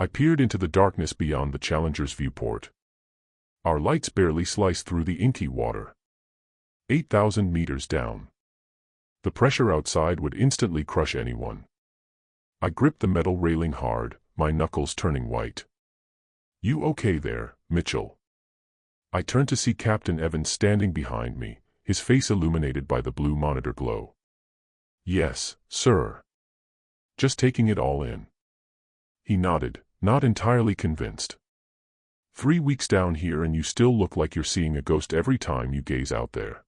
I peered into the darkness beyond the Challenger's viewport. Our lights barely sliced through the inky water. 8,000 meters down. The pressure outside would instantly crush anyone. I gripped the metal railing hard, my knuckles turning white. "You okay there, Mitchell?" I turned to see Captain Evans standing behind me, his face illuminated by the blue monitor glow. "Yes, sir. Just taking it all in." He nodded, not entirely convinced. 3 weeks down here and you still look like you're seeing a ghost every time you gaze out there.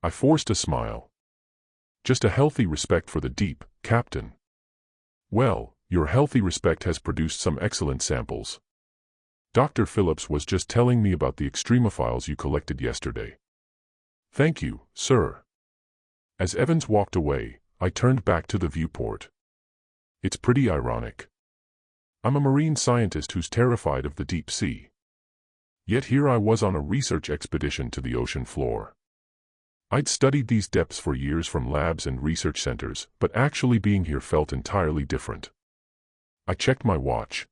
I forced a smile. "Just a healthy respect for the deep, Captain." "Well, your healthy respect has produced some excellent samples. Dr. Phillips was just telling me about the extremophiles you collected yesterday." "Thank you, sir." As Evans walked away, I turned back to the viewport. It's pretty ironic. I'm a marine scientist who's terrified of the deep sea. Yet here I was on a research expedition to the ocean floor. I'd studied these depths for years from labs and research centers, but actually being here felt entirely different. I checked my watch.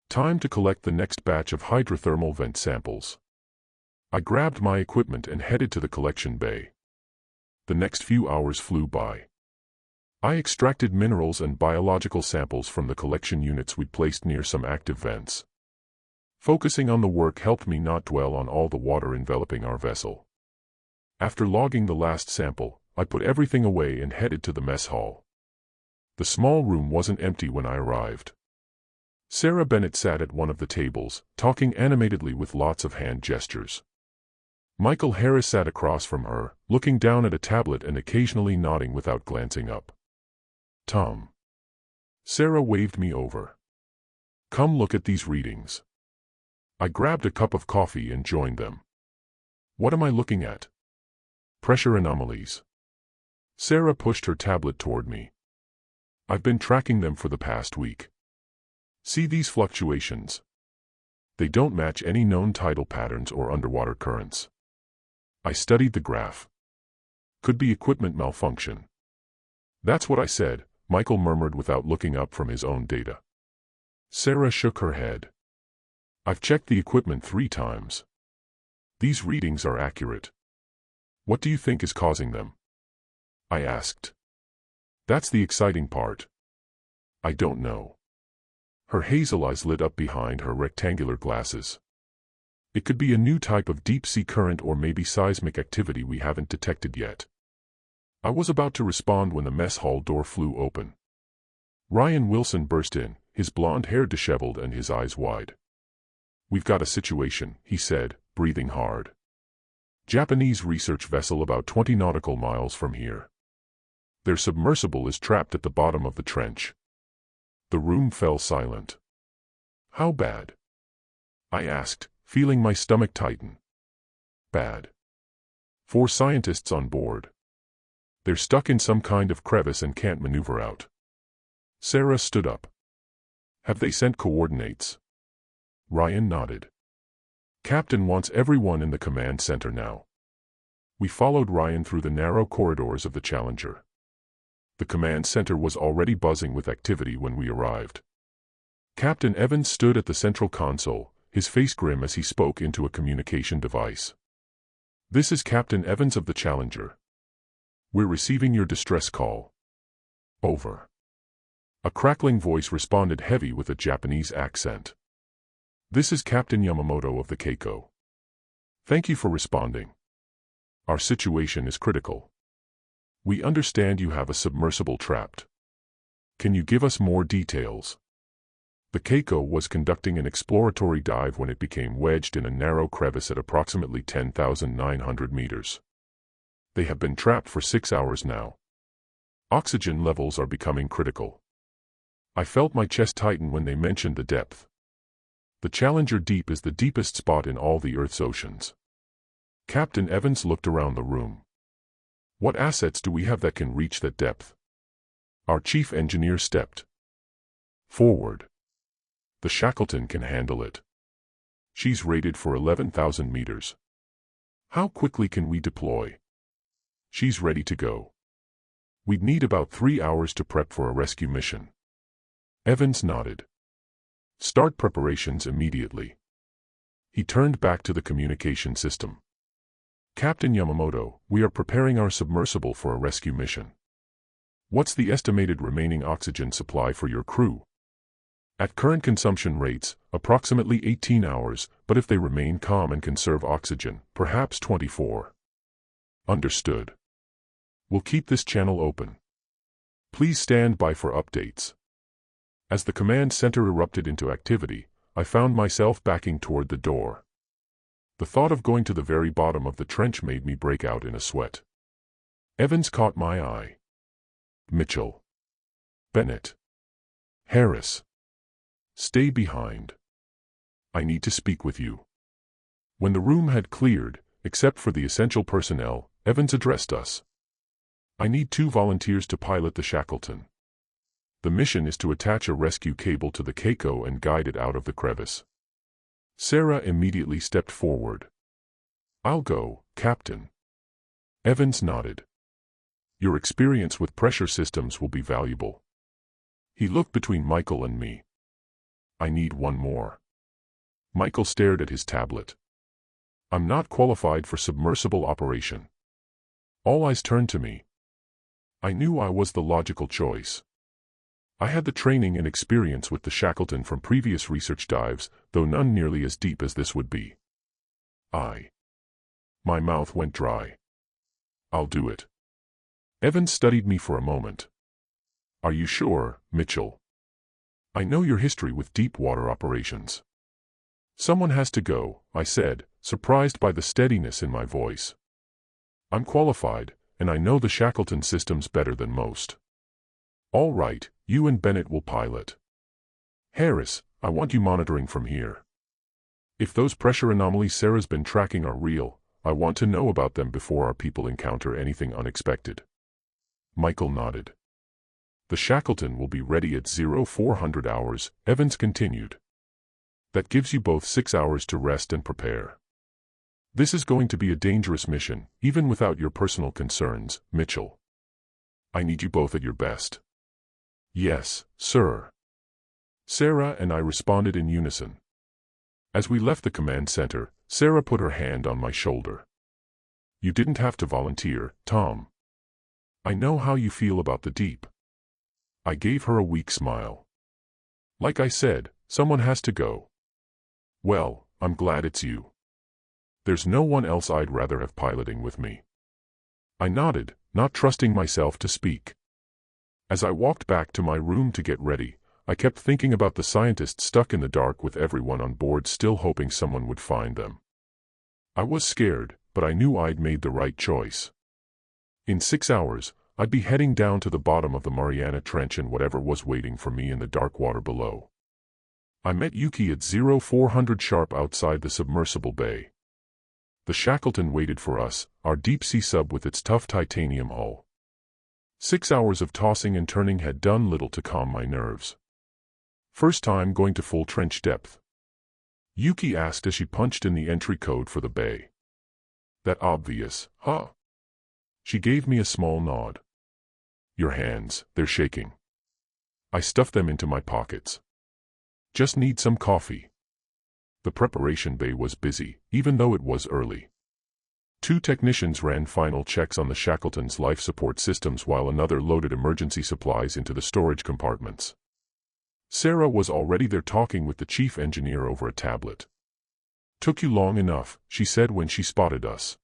Time to collect the next batch of hydrothermal vent samples. I grabbed my equipment and headed to the collection bay. The next few hours flew by. I extracted minerals and biological samples from the collection units we'd placed near some active vents. Focusing on the work helped me not dwell on all the water enveloping our vessel. After logging the last sample, I put everything away and headed to the mess hall. The small room wasn't empty when I arrived. Sarah Bennett sat at one of the tables, talking animatedly with lots of hand gestures. Michael Harris sat across from her, looking down at a tablet and occasionally nodding without glancing up. "Tom." Sarah waved me over. "Come look at these readings." I grabbed a cup of coffee and joined them. "What am I looking at?" "Pressure anomalies." Sarah pushed her tablet toward me. "I've been tracking them for the past week. See these fluctuations? They don't match any known tidal patterns or underwater currents." I studied the graph. "Could be equipment malfunction." "That's what I said," Michael murmured without looking up from his own data. Sarah shook her head. "I've checked the equipment 3 times. These readings are accurate." "What do you think is causing them?" I asked. "That's the exciting part." "I don't know." Her hazel eyes lit up behind her rectangular glasses. "It could be a new type of deep-sea current or maybe seismic activity we haven't detected yet." I was about to respond when the mess hall door flew open. Ryan Wilson burst in, his blonde hair disheveled and his eyes wide. "We've got a situation," he said, breathing hard. "Japanese research vessel about 20 nautical miles from here. Their submersible is trapped at the bottom of the trench." The room fell silent. "How bad?" I asked, feeling my stomach tighten. "Bad. 4 scientists on board. They're stuck in some kind of crevice and can't maneuver out." Sarah stood up. "Have they sent coordinates?" Ryan nodded. "Captain wants everyone in the command center now." We followed Ryan through the narrow corridors of the Challenger. The command center was already buzzing with activity when we arrived. Captain Evans stood at the central console, his face grim as he spoke into a communication device. "This is Captain Evans of the Challenger. We're receiving your distress call." "Over." A crackling voice responded, heavy with a Japanese accent. "This is Captain Yamamoto of the Keiko. Thank you for responding. Our situation is critical. We understand you have a submersible trapped. Can you give us more details?" The Keiko was conducting an exploratory dive when it became wedged in a narrow crevice at approximately 10,900 meters. They have been trapped for 6 hours now. Oxygen levels are becoming critical. I felt my chest tighten when they mentioned the depth. The Challenger Deep is the deepest spot in all the Earth's oceans. Captain Evans looked around the room. "What assets do we have that can reach that depth?" Our chief engineer stepped forward. "The Shackleton can handle it. She's rated for 11,000 meters. How quickly can we deploy?" "She's ready to go. We'd need about 3 hours to prep for a rescue mission." Evans nodded. Start preparations immediately. He turned back to the communication system. Captain Yamamoto, we are preparing our submersible for a rescue mission. What's the estimated remaining oxygen supply for your crew? At current consumption rates, approximately 18 hours, but if they remain calm and conserve oxygen, perhaps 24. Understood. We'll keep this channel open. Please stand by for updates. As the command center erupted into activity, I found myself backing toward the door. The thought of going to the very bottom of the trench made me break out in a sweat. Evans caught my eye. Mitchell. Bennett. Harris. Stay behind. I need to speak with you. When the room had cleared, except for the essential personnel, Evans addressed us. I need 2 volunteers to pilot the Shackleton. The mission is to attach a rescue cable to the Keiko and guide it out of the crevice. Sarah immediately stepped forward. I'll go, Captain. Evans nodded. Your experience with pressure systems will be valuable. He looked between Michael and me. I need one more. Michael stared at his tablet. I'm not qualified for submersible operation. All eyes turned to me. I knew I was the logical choice. I had the training and experience with the Shackleton from previous research dives, though none nearly as deep as this would be. My mouth went dry. I'll do it. Evans studied me for a moment. Are you sure, Mitchell? I know your history with deep water operations. Someone has to go, I said, surprised by the steadiness in my voice. I'm qualified, and I know the Shackleton systems better than most. All right, you and Bennett will pilot. Harris, I want you monitoring from here. If those pressure anomalies Sarah's been tracking are real, I want to know about them before our people encounter anything unexpected. Michael nodded. The Shackleton will be ready at 0400 hours, Evans continued. That gives you both 6 hours to rest and prepare. This is going to be a dangerous mission, even without your personal concerns, Mitchell. I need you both at your best. Yes, sir. Sarah and I responded in unison. As we left the command center, Sarah put her hand on my shoulder. You didn't have to volunteer, Tom. I know how you feel about the deep. I gave her a weak smile. Like I said, someone has to go. Well, I'm glad it's you. There's no one else I'd rather have piloting with me. I nodded, not trusting myself to speak. As I walked back to my room to get ready, I kept thinking about the scientists stuck in the dark with everyone on board still hoping someone would find them. I was scared, but I knew I'd made the right choice. In 6 hours, I'd be heading down to the bottom of the Mariana Trench and whatever was waiting for me in the dark water below. I met Yuki at 0400 sharp outside the submersible bay. The Shackleton waited for us, our deep-sea sub with its tough titanium hull. 6 hours of tossing and turning had done little to calm my nerves. First time going to full trench depth. Yuki asked as she punched in the entry code for the bay. That obvious, huh? She gave me a small nod. Your hands, they're shaking. I stuffed them into my pockets. Just need some coffee. The preparation bay was busy, even though it was early. 2 technicians ran final checks on the Shackleton's life support systems while another loaded emergency supplies into the storage compartments. Sarah was already there talking with the chief engineer over a tablet. Took you long enough, she said when she spotted us.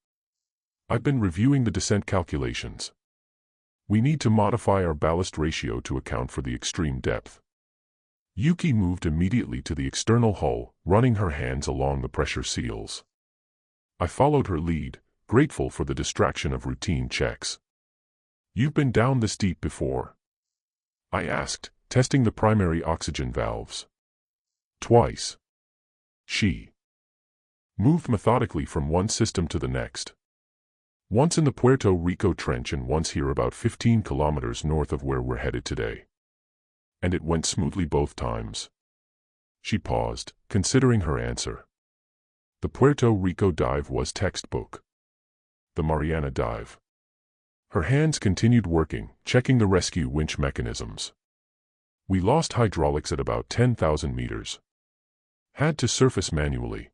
I've been reviewing the descent calculations. We need to modify our ballast ratio to account for the extreme depth. Yuki moved immediately to the external hull, running her hands along the pressure seals. I followed her lead, grateful for the distraction of routine checks. You've been down this deep before? I asked, testing the primary oxygen valves. Twice. She moved methodically from one system to the next. Once in the Puerto Rico Trench and once here about 15 kilometers north of where we're headed today. And it went smoothly both times. She paused, considering her answer. The Puerto Rico dive was textbook. The Mariana dive. Her hands continued working, checking the rescue winch mechanisms. We lost hydraulics at about 10,000 meters. Had to surface manually.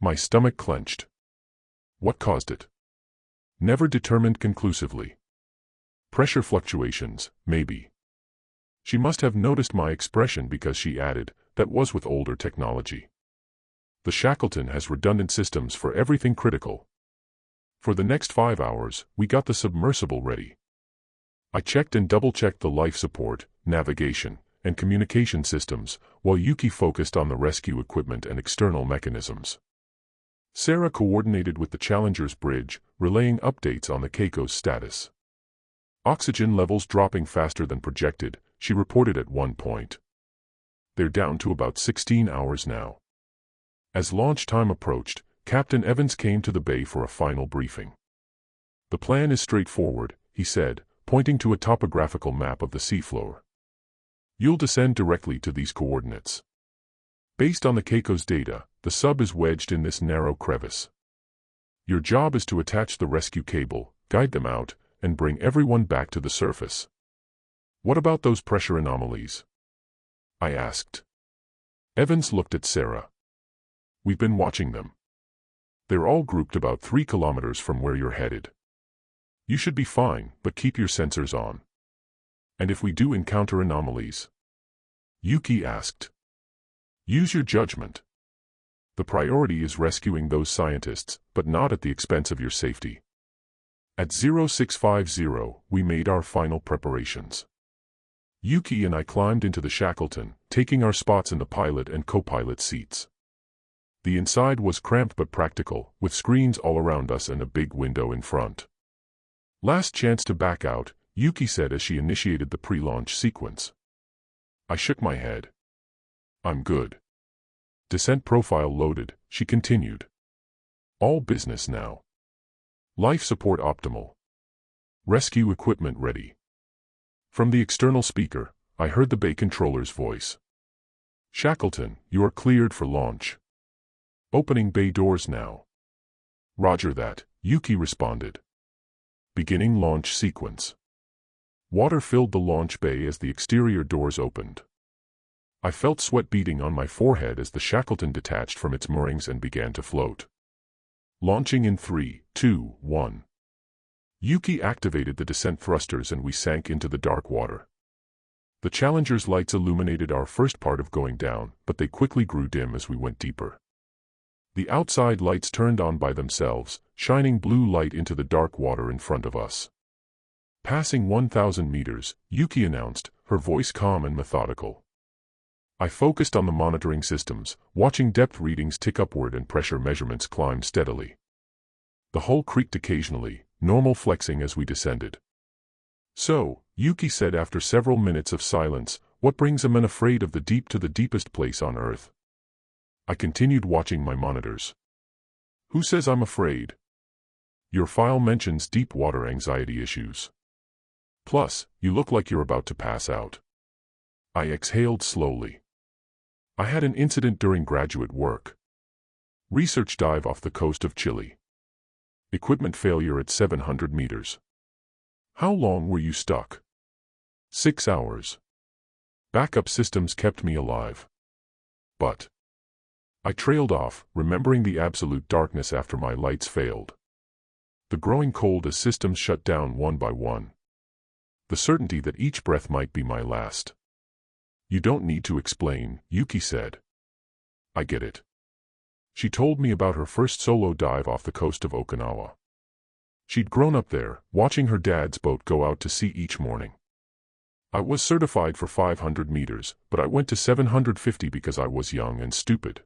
My stomach clenched. What caused it? Never determined conclusively. Pressure fluctuations, maybe. She must have noticed my expression because she added, that was with older technology. The Shackleton has redundant systems for everything critical. For the next 5 hours, we got the submersible ready. I checked and double-checked the life support, navigation, and communication systems, while Yuki focused on the rescue equipment and external mechanisms. Sarah coordinated with the Challenger's bridge, relaying updates on the Keiko's status. Oxygen levels dropping faster than projected, she reported at one point. They're down to about 16 hours now. As launch time approached, Captain Evans came to the bay for a final briefing. The plan is straightforward, he said, pointing to a topographical map of the seafloor. You'll descend directly to these coordinates. Based on the Keiko's data, the sub is wedged in this narrow crevice. Your job is to attach the rescue cable, guide them out, and bring everyone back to the surface. What about those pressure anomalies? I asked. Evans looked at Sarah. We've been watching them. They're all grouped about 3 kilometers from where you're headed. You should be fine, but keep your sensors on. And if we do encounter anomalies? Yuki asked. Use your judgment. The priority is rescuing those scientists, but not at the expense of your safety. At 0650, we made our final preparations. Yuki and I climbed into the Shackleton, taking our spots in the pilot and co-pilot seats. The inside was cramped but practical, with screens all around us and a big window in front. Last chance to back out, Yuki said as she initiated the pre-launch sequence. I shook my head. I'm good. Descent profile loaded, she continued. All business now. Life support optimal. Rescue equipment ready. From the external speaker, I heard the bay controller's voice. Shackleton, you are cleared for launch. Opening bay doors now. Roger that, Yuki responded. Beginning launch sequence. Water filled the launch bay as the exterior doors opened. I felt sweat beading on my forehead as the Shackleton detached from its moorings and began to float. Launching in 3, 2, 1. Yuki activated the descent thrusters and we sank into the dark water. The Challenger's lights illuminated our first part of going down, but they quickly grew dim as we went deeper. The outside lights turned on by themselves, shining blue light into the dark water in front of us. Passing 1,000 meters, Yuki announced, her voice calm and methodical. I focused on the monitoring systems, watching depth readings tick upward and pressure measurements climb steadily. The hull creaked occasionally, normal flexing as we descended. So, Yuki said after several minutes of silence, what brings a man afraid of the deep to the deepest place on Earth? I continued watching my monitors. Who says I'm afraid? Your file mentions deep water anxiety issues. Plus, you look like you're about to pass out. I exhaled slowly. I had an incident during graduate work. Research dive off the coast of Chile. Equipment failure at 700 meters. How long were you stuck? 6 hours. Backup systems kept me alive. But I trailed off, remembering the absolute darkness after my lights failed. The growing cold as systems shut down one by one. The certainty that each breath might be my last. You don't need to explain, Yuki said. I get it. She told me about her first solo dive off the coast of Okinawa. She'd grown up there, watching her dad's boat go out to sea each morning. I was certified for 500 meters, but I went to 750 because I was young and stupid.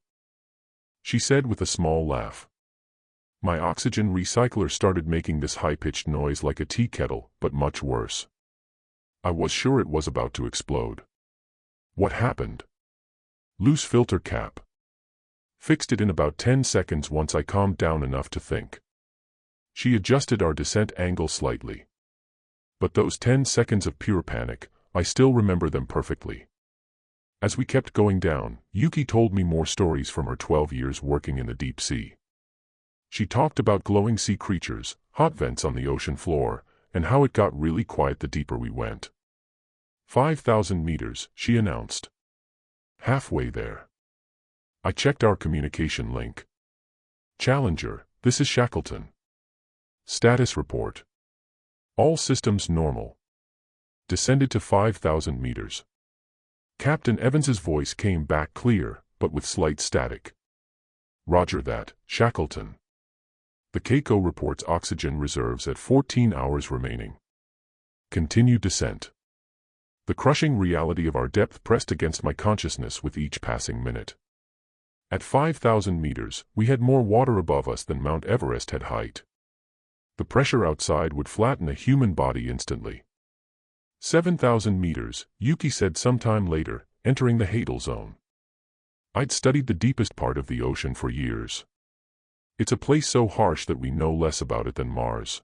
She said with a small laugh. My oxygen recycler started making this high-pitched noise like a tea kettle, but much worse. I was sure it was about to explode. What happened? Loose filter cap. Fixed it in about 10 seconds once I calmed down enough to think. She adjusted our descent angle slightly. But those 10 seconds of pure panic, I still remember them perfectly. As we kept going down, Yuki told me more stories from her 12 years working in the deep sea. She talked about glowing sea creatures, hot vents on the ocean floor, and how it got really quiet the deeper we went. 5,000 meters, she announced. Halfway there. I checked our communication link. Challenger, this is Shackleton. Status report. All systems normal. Descended to 5,000 meters. Captain Evans's voice came back clear, but with slight static. Roger that, Shackleton. The Keiko reports oxygen reserves at 14 hours remaining. Continue descent. The crushing reality of our depth pressed against my consciousness with each passing minute. At 5,000 meters, we had more water above us than Mount Everest had height. The pressure outside would flatten a human body instantly. 7,000 meters, Yuki said sometime later, entering the Hadal Zone. I'd studied the deepest part of the ocean for years. It's a place so harsh that we know less about it than Mars.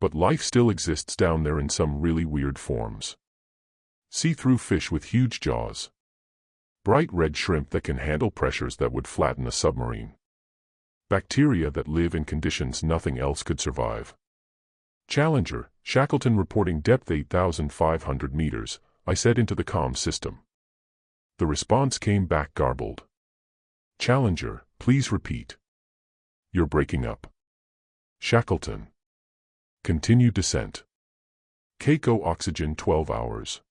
But life still exists down there in some really weird forms. See-through fish with huge jaws. Bright red shrimp that can handle pressures that would flatten a submarine. Bacteria that live in conditions nothing else could survive. Challenger, Shackleton reporting depth 8,500 meters, I said into the comm system. The response came back garbled. Challenger, please repeat. You're breaking up. Shackleton. Continue descent. Keiko oxygen 12 hours.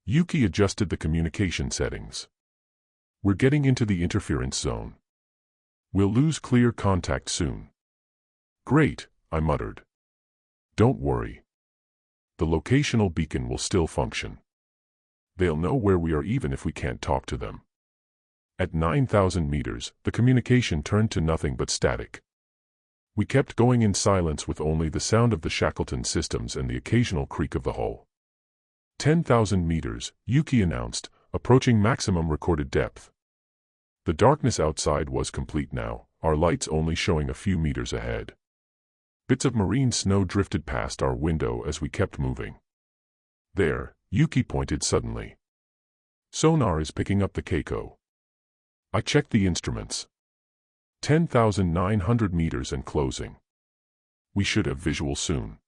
Yuki adjusted the communication settings. We're getting into the interference zone. We'll lose clear contact soon. Great, I muttered. Don't worry. The locational beacon will still function. They'll know where we are even if we can't talk to them. At 9,000 meters, the communication turned to nothing but static. We kept going in silence with only the sound of the Shackleton systems and the occasional creak of the hull. 10,000 meters, Yuki announced, approaching maximum recorded depth. The darkness outside was complete now, our lights only showing a few meters ahead. Bits of marine snow drifted past our window as we kept moving. There, Yuki pointed suddenly. Sonar is picking up the Keiko. I checked the instruments. 10,900 meters and closing. We should have visual soon.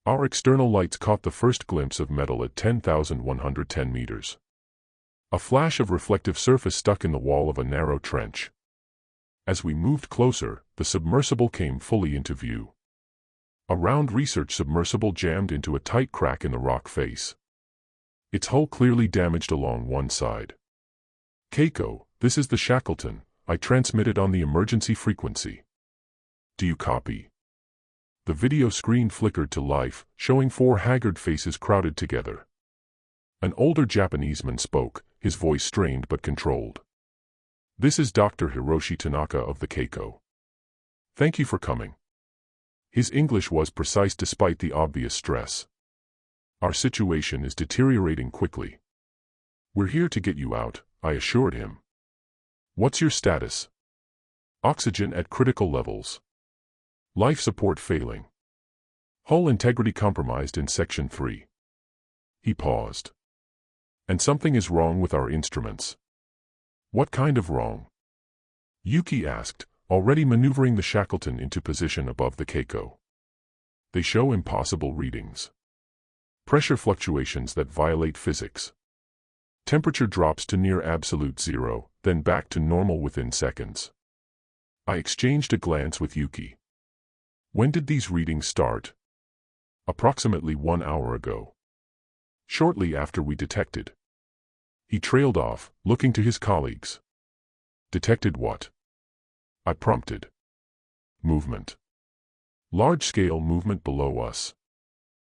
Our external lights caught the first glimpse of metal at 10,110 meters. A flash of reflective surface stuck in the wall of a narrow trench. As we moved closer, the submersible came fully into view. A round research submersible jammed into a tight crack in the rock face. Its hull clearly damaged along one side. Keiko, this is the Shackleton, I transmitted on the emergency frequency. Do you copy? The video screen flickered to life, showing 4 haggard faces crowded together. An older Japanese man spoke, his voice strained but controlled. This is Dr. Hiroshi Tanaka of the Keiko. Thank you for coming. His English was precise despite the obvious stress. Our situation is deteriorating quickly. We're here to get you out, I assured him. What's your status? Oxygen at critical levels. Life support failing. Hull integrity compromised in Section 3. He paused. And something is wrong with our instruments. What kind of wrong? Yuki asked, already maneuvering the Shackleton into position above the Keiko. They show impossible readings. Pressure fluctuations that violate physics. Temperature drops to near absolute zero, then back to normal within seconds. I exchanged a glance with Yuki. When did these readings start? Approximately 1 hour ago. Shortly after we detected. He trailed off, looking to his colleagues. Detected what? I prompted. Movement. Large-scale movement below us.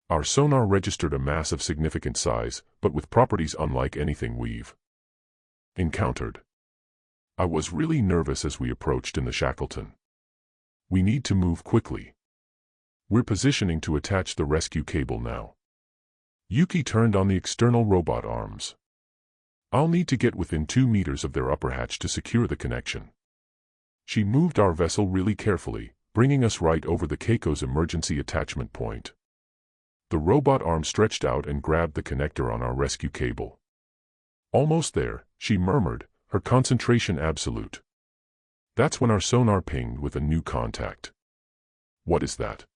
Our sonar registered a mass of significant size, but with properties unlike anything we've encountered. I was really nervous as we approached in the Shackleton. We need to move quickly. We're positioning to attach the rescue cable now. Yuki turned on the external robot arms. I'll need to get within 2 meters of their upper hatch to secure the connection. She moved our vessel really carefully, bringing us right over the Keiko's emergency attachment point. The robot arm stretched out and grabbed the connector on our rescue cable. Almost there, she murmured, her concentration absolute. That's when our sonar pinged with a new contact. What is that?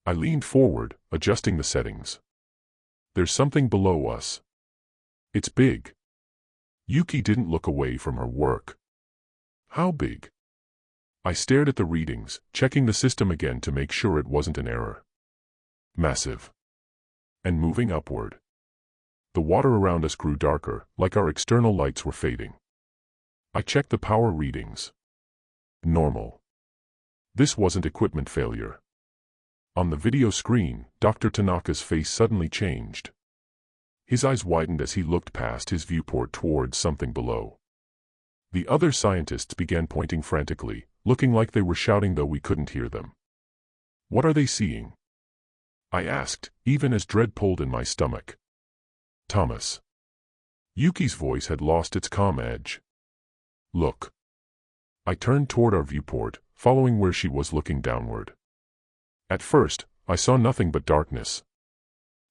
I leaned forward, adjusting the settings. There's something below us. It's big. Yuki didn't look away from her work. How big? I stared at the readings, checking the system again to make sure it wasn't an error. Massive. And moving upward. The water around us grew darker, like our external lights were fading. I checked the power readings. Normal. This wasn't equipment failure. On the video screen, Dr. Tanaka's face suddenly changed. His eyes widened as he looked past his viewport towards something below. The other scientists began pointing frantically, looking like they were shouting though we couldn't hear them. What are they seeing? I asked, even as dread pulled in my stomach. Thomas. Yuki's voice had lost its calm edge. Look. I turned toward our viewport, following where she was looking downward. At first, I saw nothing but darkness.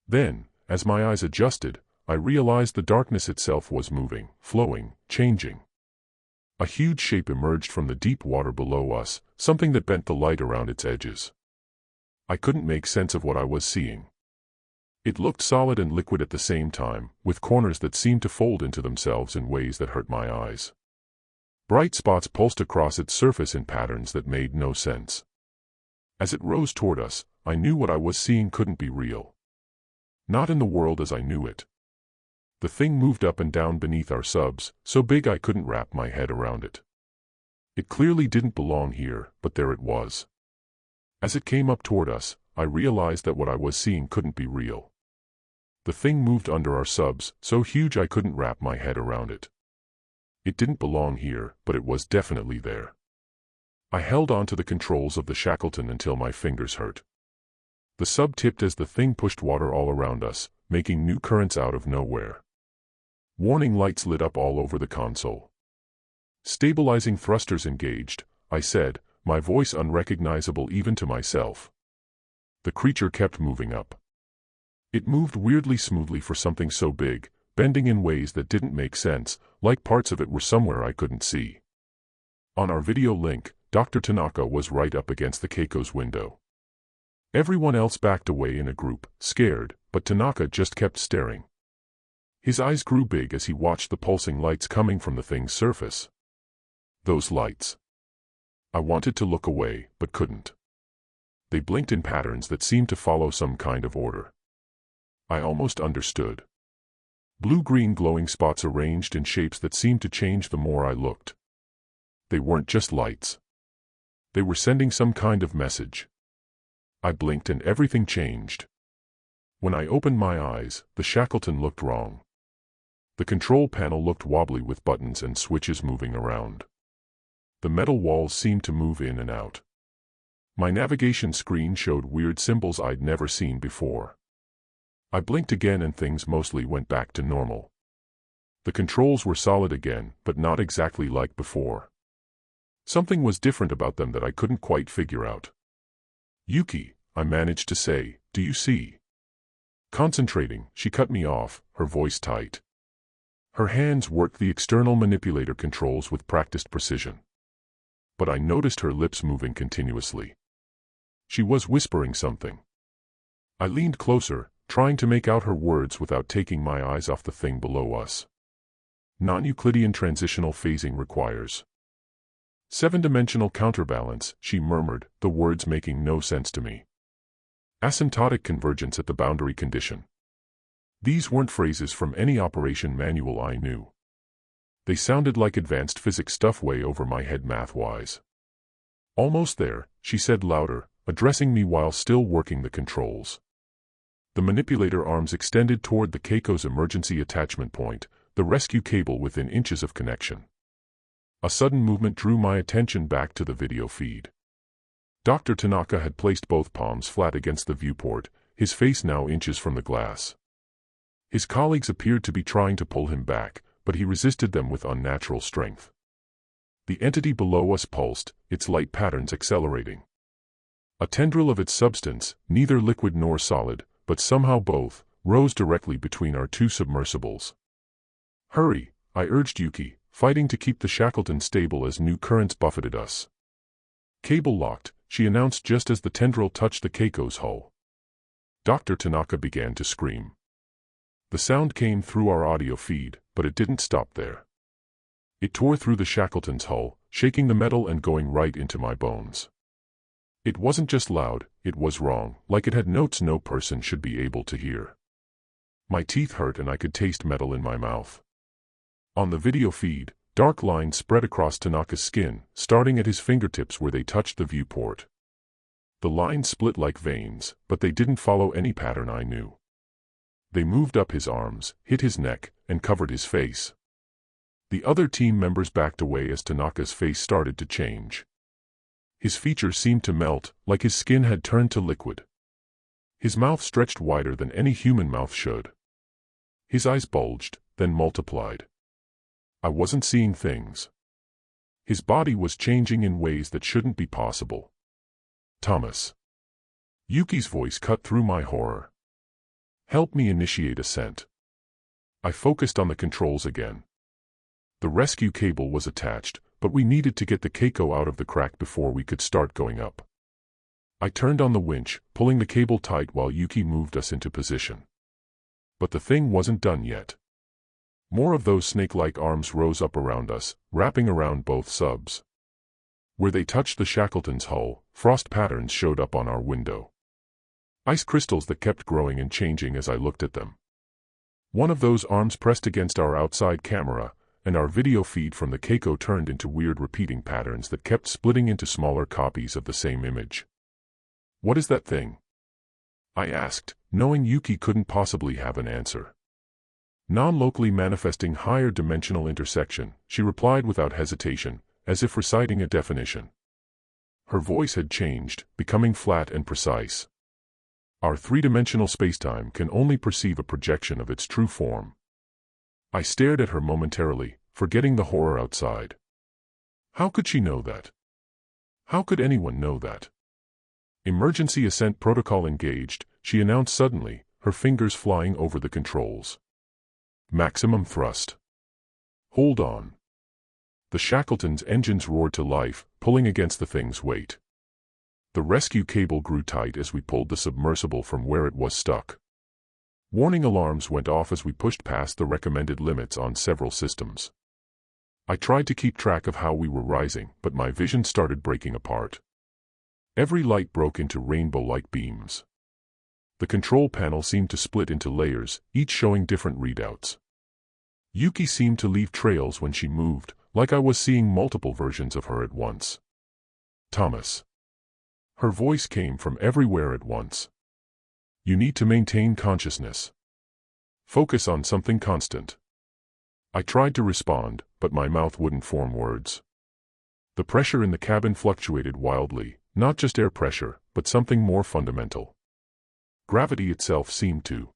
Then, as my eyes adjusted, I realized the darkness itself was moving, flowing, changing. A huge shape emerged from the deep water below us, something that bent the light around its edges. I couldn't make sense of what I was seeing. It looked solid and liquid at the same time, with corners that seemed to fold into themselves in ways that hurt my eyes. Bright spots pulsed across its surface in patterns that made no sense. As it rose toward us, I knew what I was seeing couldn't be real. Not in the world as I knew it. The thing moved up and down beneath our subs, so big I couldn't wrap my head around it. It clearly didn't belong here, but there it was. As it came up toward us, I realized that what I was seeing couldn't be real. The thing moved under our subs, so huge I couldn't wrap my head around it. It didn't belong here, but it was definitely there. I held onto the controls of the Shackleton until my fingers hurt. The sub tipped as the thing pushed water all around us, making new currents out of nowhere. Warning lights lit up all over the console. Stabilizing thrusters engaged, I said, my voice unrecognizable even to myself. The creature kept moving up. It moved weirdly smoothly for something so big, bending in ways that didn't make sense, like parts of it were somewhere I couldn't see. On our video link, Dr. Tanaka was right up against the Keiko's window. Everyone else backed away in a group, scared, but Tanaka just kept staring. His eyes grew big as he watched the pulsing lights coming from the thing's surface. Those lights. I wanted to look away, but couldn't. They blinked in patterns that seemed to follow some kind of order. I almost understood. Blue-green glowing spots arranged in shapes that seemed to change the more I looked. They weren't just lights. They were sending some kind of message. I blinked and everything changed. When I opened my eyes, the Shackleton looked wrong. The control panel looked wobbly with buttons and switches moving around. The metal walls seemed to move in and out. My navigation screen showed weird symbols I'd never seen before. I blinked again and things mostly went back to normal. The controls were solid again, but not exactly like before. Something was different about them that I couldn't quite figure out. Yuki, I managed to say, do you see? Concentrating, she cut me off, her voice tight. Her hands worked the external manipulator controls with practiced precision. But I noticed her lips moving continuously. She was whispering something. I leaned closer, trying to make out her words without taking my eyes off the thing below us. Non-Euclidean transitional phasing requires 7-dimensional counterbalance, she murmured, the words making no sense to me. Asymptotic convergence at the boundary condition. These weren't phrases from any operation manual I knew. They sounded like advanced physics stuff way over my head math-wise. Almost there, she said louder, addressing me while still working the controls. The manipulator arms extended toward the Keiko's emergency attachment point, the rescue cable within inches of connection. A sudden movement drew my attention back to the video feed. Dr. Tanaka had placed both palms flat against the viewport, his face now inches from the glass. His colleagues appeared to be trying to pull him back, but he resisted them with unnatural strength. The entity below us pulsed, its light patterns accelerating. A tendril of its substance, neither liquid nor solid, but somehow both, rose directly between our two submersibles. Hurry, I urged Yuki, fighting to keep the Shackleton stable as new currents buffeted us. Cable locked, she announced just as the tendril touched the Keiko's hull. Dr. Tanaka began to scream. The sound came through our audio feed, but it didn't stop there. It tore through the Shackleton's hull, shaking the metal and going right into my bones. It wasn't just loud, it was wrong, like it had notes no person should be able to hear. My teeth hurt and I could taste metal in my mouth. On the video feed, dark lines spread across Tanaka's skin, starting at his fingertips where they touched the viewport. The lines split like veins, but they didn't follow any pattern I knew. They moved up his arms, hit his neck, and covered his face. The other team members backed away as Tanaka's face started to change. His features seemed to melt, like his skin had turned to liquid. His mouth stretched wider than any human mouth should. His eyes bulged, then multiplied. I wasn't seeing things. His body was changing in ways that shouldn't be possible. Thomas. Yuki's voice cut through my horror. Help me initiate ascent. I focused on the controls again. The rescue cable was attached, but we needed to get the Keiko out of the crack before we could start going up. I turned on the winch, pulling the cable tight while Yuki moved us into position. But the thing wasn't done yet. More of those snake-like arms rose up around us, wrapping around both subs. Where they touched the Shackleton's hull, frost patterns showed up on our window. Ice crystals that kept growing and changing as I looked at them. One of those arms pressed against our outside camera, and our video feed from the Keiko turned into weird repeating patterns that kept splitting into smaller copies of the same image. What is that thing? I asked, knowing Yuki couldn't possibly have an answer. Non-locally manifesting higher dimensional intersection, she replied without hesitation, as if reciting a definition. Her voice had changed, becoming flat and precise. Our three-dimensional spacetime can only perceive a projection of its true form. I stared at her momentarily, forgetting the horror outside. How could she know that? How could anyone know that? Emergency ascent protocol engaged, she announced suddenly, her fingers flying over the controls. Maximum thrust. Hold on. The Shackleton's engines roared to life, pulling against the thing's weight. The rescue cable grew tight as we pulled the submersible from where it was stuck. Warning alarms went off as we pushed past the recommended limits on several systems. I tried to keep track of how we were rising, but my vision started breaking apart. Every light broke into rainbow-like beams. The control panel seemed to split into layers, each showing different readouts. Yuki seemed to leave trails when she moved, like I was seeing multiple versions of her at once. Thomas. Her voice came from everywhere at once. You need to maintain consciousness. Focus on something constant. I tried to respond, but my mouth wouldn't form words. The pressure in the cabin fluctuated wildly, not just air pressure, but something more fundamental. Gravity itself seemed to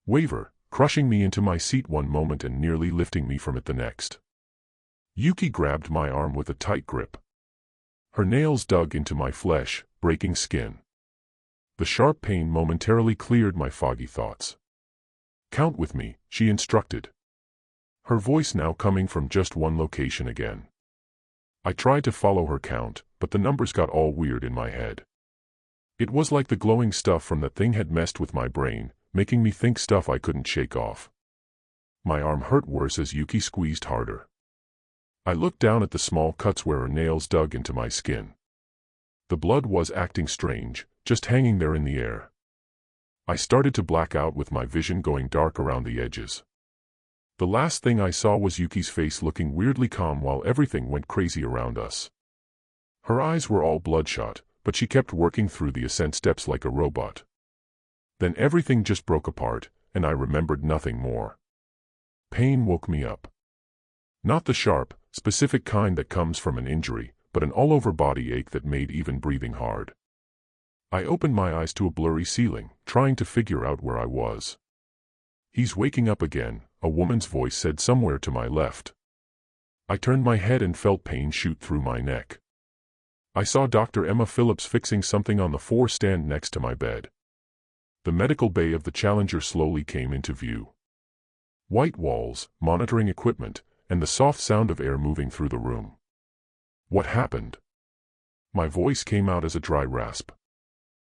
waver, crushing me into my seat one moment and nearly lifting me from it the next. Yuki grabbed my arm with a tight grip. Her nails dug into my flesh, breaking skin. The sharp pain momentarily cleared my foggy thoughts. Count with me, she instructed. Her voice now coming from just one location again. I tried to follow her count, but the numbers got all weird in my head. It was like the glowing stuff from that thing had messed with my brain, making me think stuff I couldn't shake off. My arm hurt worse as Yuki squeezed harder. I looked down at the small cuts where her nails dug into my skin. The blood was acting strange, just hanging there in the air. I started to black out with my vision going dark around the edges. The last thing I saw was Yuki's face looking weirdly calm while everything went crazy around us. Her eyes were all bloodshot, but she kept working through the ascent steps like a robot. Then everything just broke apart, and I remembered nothing more. Pain woke me up. Not the sharp, specific kind that comes from an injury, but an all-over body ache that made even breathing hard. I opened my eyes to a blurry ceiling, trying to figure out where I was. He's waking up again, a woman's voice said somewhere to my left. I turned my head and felt pain shoot through my neck. I saw Dr. Emma Phillips fixing something on the four-stand next to my bed. The medical bay of the Challenger slowly came into view. White walls, monitoring equipment, and the soft sound of air moving through the room. What happened? My voice came out as a dry rasp.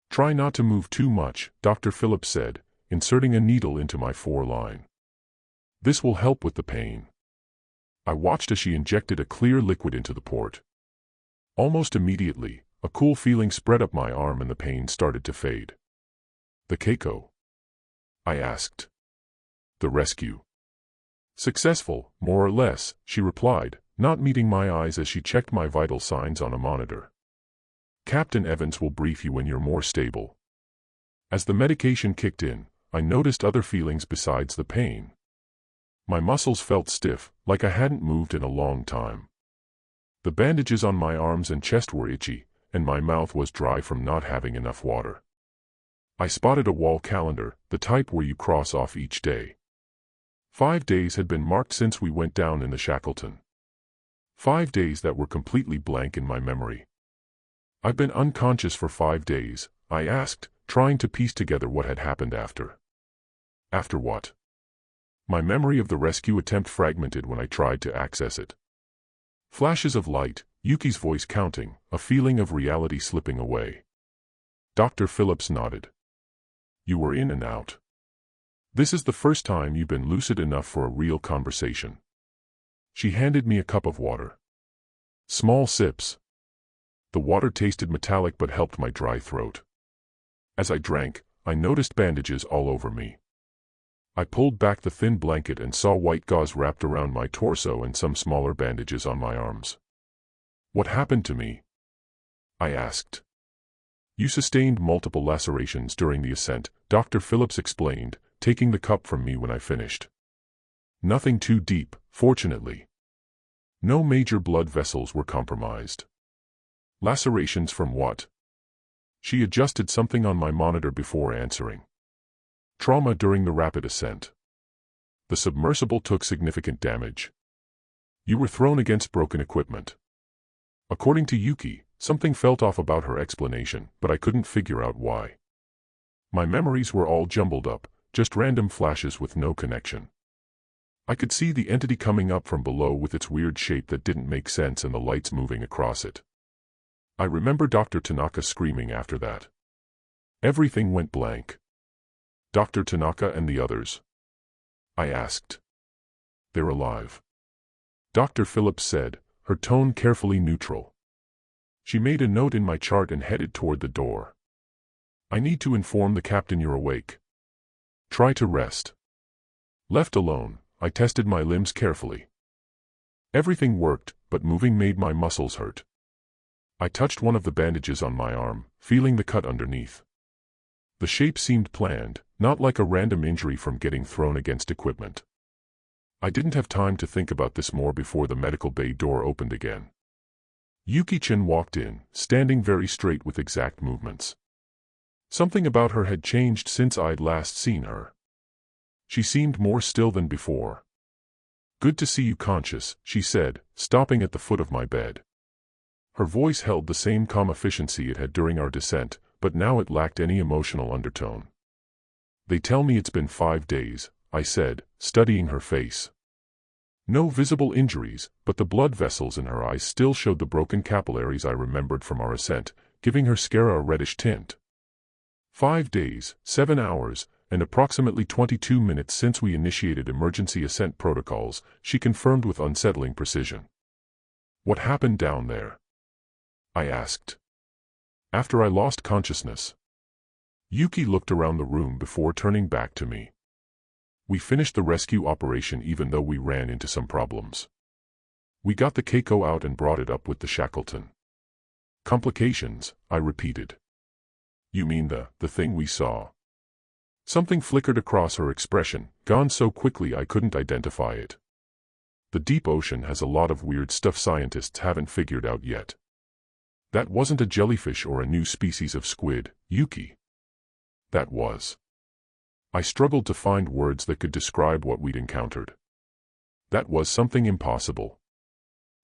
Try not to move too much, Dr. Phillips said, inserting a needle into my foreline. This will help with the pain. I watched as she injected a clear liquid into the port. Almost immediately, a cool feeling spread up my arm and the pain started to fade. "The Keiko?" I asked. "The rescue?" "Successful, more or less," she replied, not meeting my eyes as she checked my vital signs on a monitor. "Captain Evans will brief you when you're more stable." As the medication kicked in, I noticed other feelings besides the pain. My muscles felt stiff, like I hadn't moved in a long time. The bandages on my arms and chest were itchy, and my mouth was dry from not having enough water. I spotted a wall calendar, the type where you cross off each day. 5 days had been marked since we went down in the Shackleton. 5 days that were completely blank in my memory. "I've been unconscious for 5 days, I asked, trying to piece together what had happened after. "After what?" My memory of the rescue attempt fragmented when I tried to access it. Flashes of light, Yuki's voice counting, a feeling of reality slipping away. Dr. Phillips nodded. "You were in and out. This is the first time you've been lucid enough for a real conversation." She handed me a cup of water. Small sips. The water tasted metallic but helped my dry throat. As I drank, I noticed bandages all over me. I pulled back the thin blanket and saw white gauze wrapped around my torso and some smaller bandages on my arms. "What happened to me?" I asked. "You sustained multiple lacerations during the ascent," Dr. Phillips explained, taking the cup from me when I finished. "Nothing too deep, fortunately. No major blood vessels were compromised." "Lacerations from what?" She adjusted something on my monitor before answering. "Trauma during the rapid ascent. The submersible took significant damage. You were thrown against broken equipment." According to Yuki, something felt off about her explanation, but I couldn't figure out why. My memories were all jumbled up, just random flashes with no connection. I could see the entity coming up from below with its weird shape that didn't make sense and the lights moving across it. I remember Dr. Tanaka screaming after that. Everything went blank. "Dr. Tanaka and the others?" I asked. "They're alive," Dr. Phillips said, her tone carefully neutral. She made a note in my chart and headed toward the door. "I need to inform the captain you're awake. Try to rest." Left alone, I tested my limbs carefully. Everything worked, but moving made my muscles hurt. I touched one of the bandages on my arm, feeling the cut underneath. The shape seemed planned, not like a random injury from getting thrown against equipment. I didn't have time to think about this more before the medical bay door opened again. Yuki-chan walked in, standing very straight with exact movements. Something about her had changed since I'd last seen her. She seemed more still than before. "Good to see you conscious," she said, stopping at the foot of my bed. Her voice held the same calm efficiency it had during our descent, but now it lacked any emotional undertone. "They tell me it's been 5 days," I said, studying her face. No visible injuries, but the blood vessels in her eyes still showed the broken capillaries I remembered from our ascent, giving her sclera a reddish tint. 5 days, 7 hours, and approximately 22 minutes since we initiated emergency ascent protocols, she confirmed with unsettling precision. "What happened down there?" I asked. "After I lost consciousness." Yuki looked around the room before turning back to me. "We finished the rescue operation even though we ran into some problems. We got the Keiko out and brought it up with the Shackleton." "Complications," I repeated. "You mean the thing we saw?" Something flickered across her expression, gone so quickly I couldn't identify it. "The deep ocean has a lot of weird stuff scientists haven't figured out yet." "That wasn't a jellyfish or a new species of squid, Yuki." "That was." I struggled to find words that could describe what we'd encountered. "That was something impossible."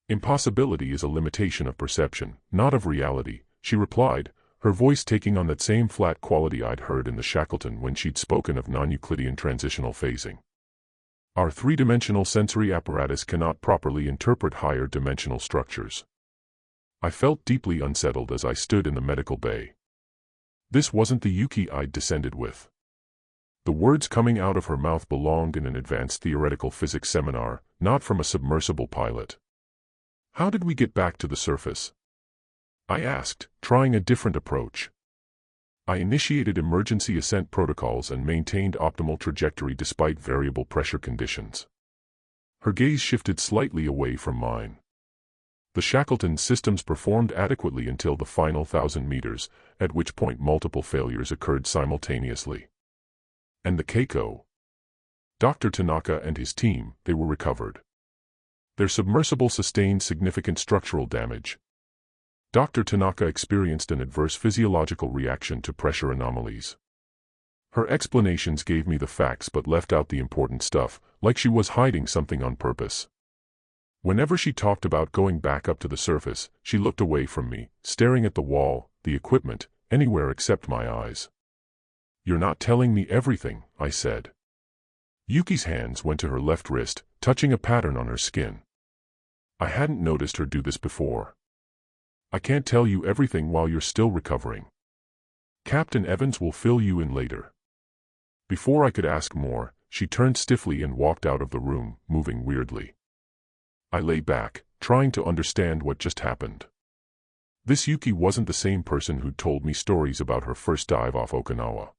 "Impossibility is a limitation of perception, not of reality," she replied, her voice taking on that same flat quality I'd heard in the Shackleton when she'd spoken of non-Euclidean transitional phasing. "Our three-dimensional sensory apparatus cannot properly interpret higher dimensional structures." I felt deeply unsettled as I stood in the medical bay. This wasn't the Yuki I'd descended with. The words coming out of her mouth belonged in an advanced theoretical physics seminar, not from a submersible pilot. "How did we get back to the surface?" I asked, trying a different approach. "I initiated emergency ascent protocols and maintained optimal trajectory despite variable pressure conditions." Her gaze shifted slightly away from mine. "The Shackleton systems performed adequately until the final 1,000 meters, at which point multiple failures occurred simultaneously." "And the Keiko?" "Dr. Tanaka and his team, they were recovered. Their submersible sustained significant structural damage. Dr. Tanaka experienced an adverse physiological reaction to pressure anomalies." Her explanations gave me the facts but left out the important stuff, like she was hiding something on purpose. Whenever she talked about going back up to the surface, she looked away from me, staring at the wall, the equipment, anywhere except my eyes. "You're not telling me everything," I said. Yuki's hands went to her left wrist, touching a pattern on her skin. I hadn't noticed her do this before. "I can't tell you everything while you're still recovering. Captain Evans will fill you in later." Before I could ask more, she turned stiffly and walked out of the room, moving weirdly. I lay back, trying to understand what just happened. This Yuki wasn't the same person who'd told me stories about her first dive off Okinawa.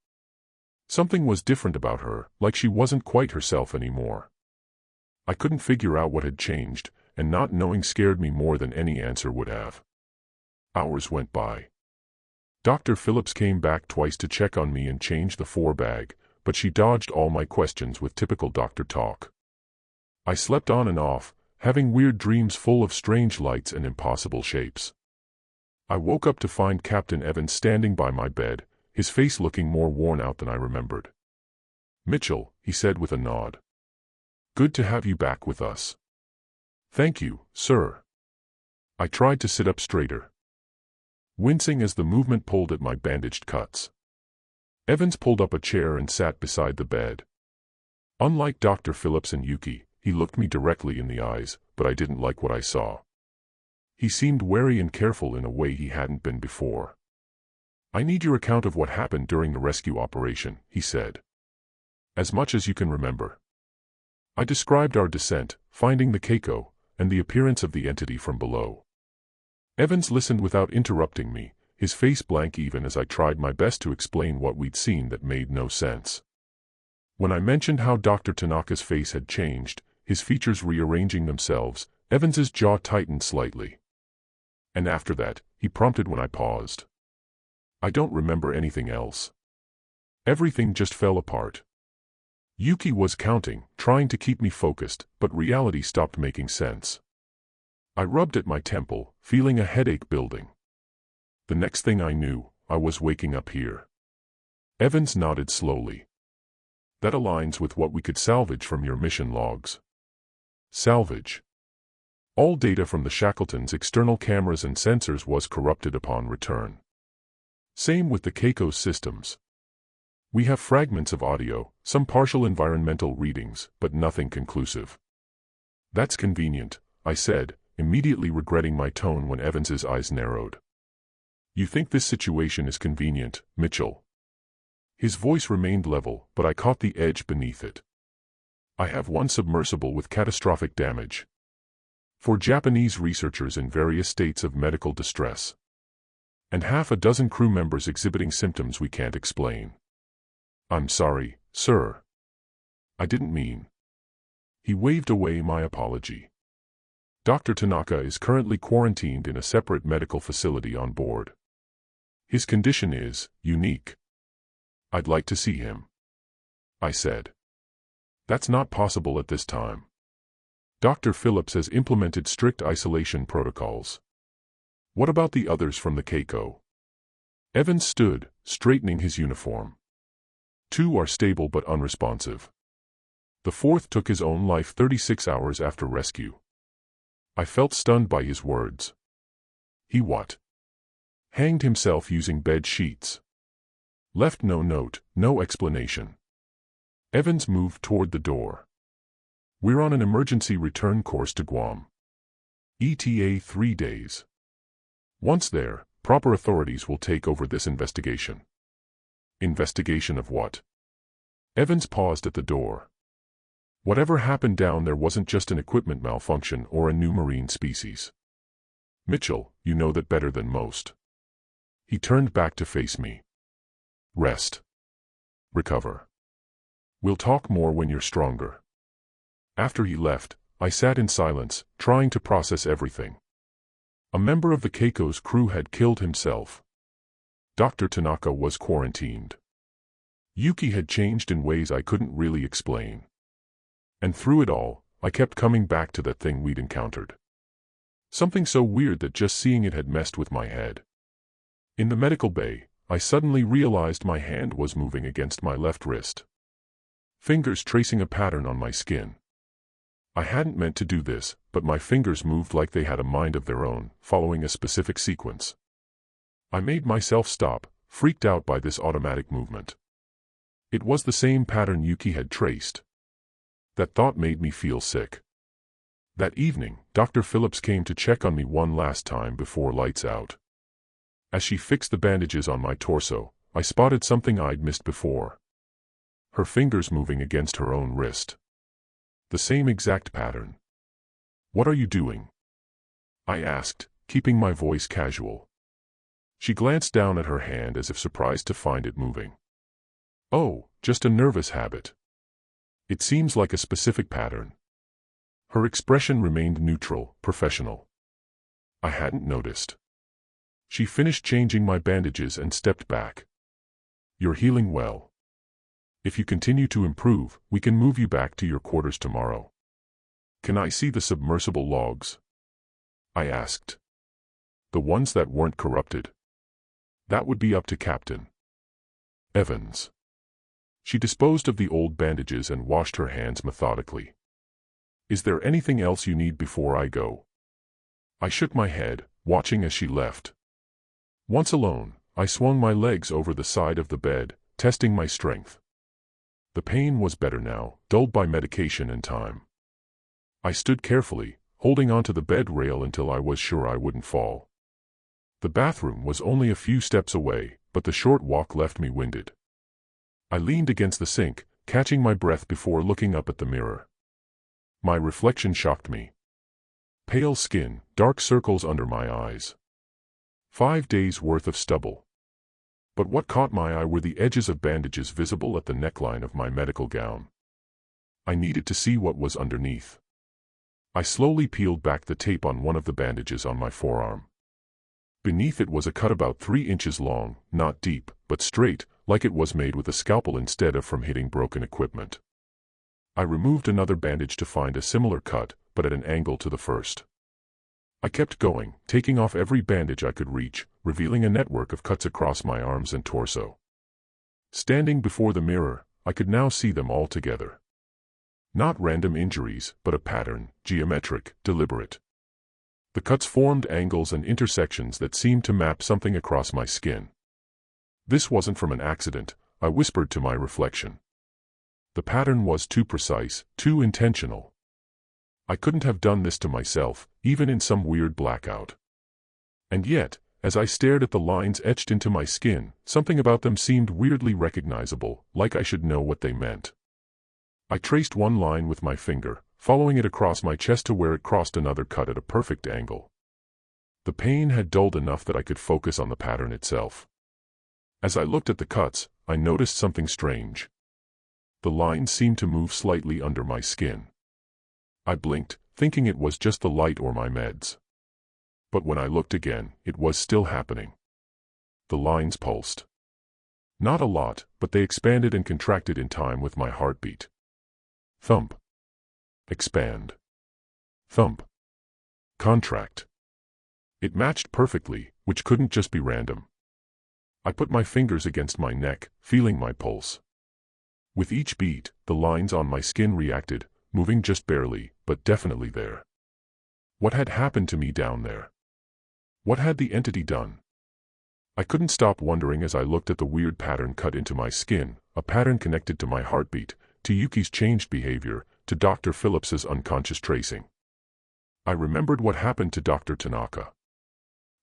Something was different about her, like she wasn't quite herself anymore. I couldn't figure out what had changed, and not knowing scared me more than any answer would have. Hours went by. Dr. Phillips came back twice to check on me and change the 4-bag, but she dodged all my questions with typical doctor talk. I slept on and off, having weird dreams full of strange lights and impossible shapes. I woke up to find Captain Evans standing by my bed, his face looking more worn out than I remembered. "Mitchell," he said with a nod. "Good to have you back with us." "Thank you, sir." I tried to sit up straighter, wincing as the movement pulled at my bandaged cuts. Evans pulled up a chair and sat beside the bed. Unlike Dr. Phillips and Yuki, he looked me directly in the eyes, but I didn't like what I saw. He seemed wary and careful in a way he hadn't been before. "I need your account of what happened during the rescue operation," he said. "As much as you can remember." I described our descent, finding the Keiko, and the appearance of the entity from below. Evans listened without interrupting me, his face blank even as I tried my best to explain what we'd seen that made no sense. When I mentioned how Dr. Tanaka's face had changed, his features rearranging themselves, Evans's jaw tightened slightly. "And after that," he prompted when I paused. "I don't remember anything else. Everything just fell apart." Yuki was counting, trying to keep me focused, but reality stopped making sense. I rubbed at my temple, feeling a headache building. The next thing I knew, I was waking up here. Evans nodded slowly. "That aligns with what we could salvage from your mission logs." "Salvage?" "All data from the Shackleton's external cameras and sensors was corrupted upon return. Same with the Keiko's systems. We have fragments of audio, some partial environmental readings, but nothing conclusive." "That's convenient," I said, immediately regretting my tone when Evans's eyes narrowed. "You think this situation is convenient, Mitchell?" His voice remained level, but I caught the edge beneath it. "I have one submersible with catastrophic damage. 4 Japanese researchers in various states of medical distress. And half a dozen crew members exhibiting symptoms we can't explain." "I'm sorry, sir. I didn't mean." He waved away my apology. "Dr. Tanaka is currently quarantined in a separate medical facility on board. His condition is unique. I'd like to see him," I said. "That's not possible at this time. Dr. Phillips has implemented strict isolation protocols." "What about the others from the Keiko?" Evans stood, straightening his uniform. 2 are stable but unresponsive. The 4th took his own life 36 hours after rescue." I felt stunned by his words. "He what? Hanged himself using bed sheets. Left no note, no explanation." Evans moved toward the door. "We're on an emergency return course to Guam. ETA 3 days. Once there, proper authorities will take over this investigation." "Investigation of what?" Evans paused at the door. Whatever happened down there wasn't just an equipment malfunction or a new marine species. Mitchell, you know that better than most. He turned back to face me. Rest. Recover. We'll talk more when you're stronger. After he left, I sat in silence, trying to process everything. A member of the Keiko's crew had killed himself. Dr. Tanaka was quarantined. Yuki had changed in ways I couldn't really explain. And through it all, I kept coming back to that thing we'd encountered. Something so weird that just seeing it had messed with my head. In the medical bay, I suddenly realized my hand was moving against my left wrist. Fingers tracing a pattern on my skin. I hadn't meant to do this, but my fingers moved like they had a mind of their own, following a specific sequence. I made myself stop, freaked out by this automatic movement. It was the same pattern Yuki had traced. That thought made me feel sick. That evening, Dr. Phillips came to check on me one last time before lights out. As she fixed the bandages on my torso, I spotted something I'd missed before. Her fingers moving against her own wrist. The same exact pattern. "What are you doing?" I asked, keeping my voice casual. She glanced down at her hand as if surprised to find it moving. "Oh, just a nervous habit. It seems like a specific pattern." Her expression remained neutral, professional. I hadn't noticed. She finished changing my bandages and stepped back. "You're healing well. If you continue to improve, we can move you back to your quarters tomorrow." "Can I see the submersible logs?" I asked. "The ones that weren't corrupted?" "That would be up to Captain Evans." She disposed of the old bandages and washed her hands methodically. "Is there anything else you need before I go?" I shook my head, watching as she left. Once alone, I swung my legs over the side of the bed, testing my strength. The pain was better now, dulled by medication and time. I stood carefully, holding onto the bed rail until I was sure I wouldn't fall. The bathroom was only a few steps away, but the short walk left me winded. I leaned against the sink, catching my breath before looking up at the mirror. My reflection shocked me. Pale skin, dark circles under my eyes. 5 days' worth of stubble. But what caught my eye were the edges of bandages visible at the neckline of my medical gown. I needed to see what was underneath. I slowly peeled back the tape on one of the bandages on my forearm. Beneath it was a cut about 3 inches long, not deep, but straight, like it was made with a scalpel instead of from hitting broken equipment. I removed another bandage to find a similar cut, but at an angle to the first. I kept going, taking off every bandage I could reach, revealing a network of cuts across my arms and torso. Standing before the mirror, I could now see them all together. Not random injuries, but a pattern, geometric, deliberate. The cuts formed angles and intersections that seemed to map something across my skin. This wasn't from an accident, I whispered to my reflection. The pattern was too precise, too intentional. I couldn't have done this to myself, even in some weird blackout. And yet, as I stared at the lines etched into my skin, something about them seemed weirdly recognizable, like I should know what they meant. I traced one line with my finger, following it across my chest to where it crossed another cut at a perfect angle. The pain had dulled enough that I could focus on the pattern itself. As I looked at the cuts, I noticed something strange. The lines seemed to move slightly under my skin. I blinked, thinking it was just the light or my meds. But when I looked again, it was still happening. The lines pulsed. Not a lot, but they expanded and contracted in time with my heartbeat. Thump. Expand. Thump. Contract. It matched perfectly, which couldn't just be random. I put my fingers against my neck, feeling my pulse. With each beat, the lines on my skin reacted, moving just barely, but definitely there. What had happened to me down there? What had the entity done? I couldn't stop wondering as I looked at the weird pattern cut into my skin, a pattern connected to my heartbeat, to Yuki's changed behavior, to Dr. Phillips's unconscious tracing. I remembered what happened to Dr. Tanaka.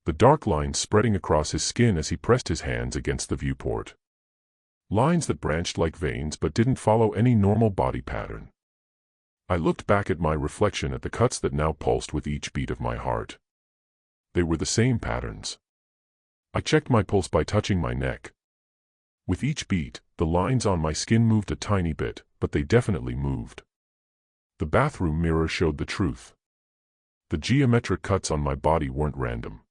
The dark lines spreading across his skin as he pressed his hands against the viewport. Lines that branched like veins but didn't follow any normal body pattern. I looked back at my reflection at the cuts that now pulsed with each beat of my heart. They were the same patterns. I checked my pulse by touching my neck. With each beat, the lines on my skin moved a tiny bit, but they definitely moved. The bathroom mirror showed the truth. The geometric cuts on my body weren't random.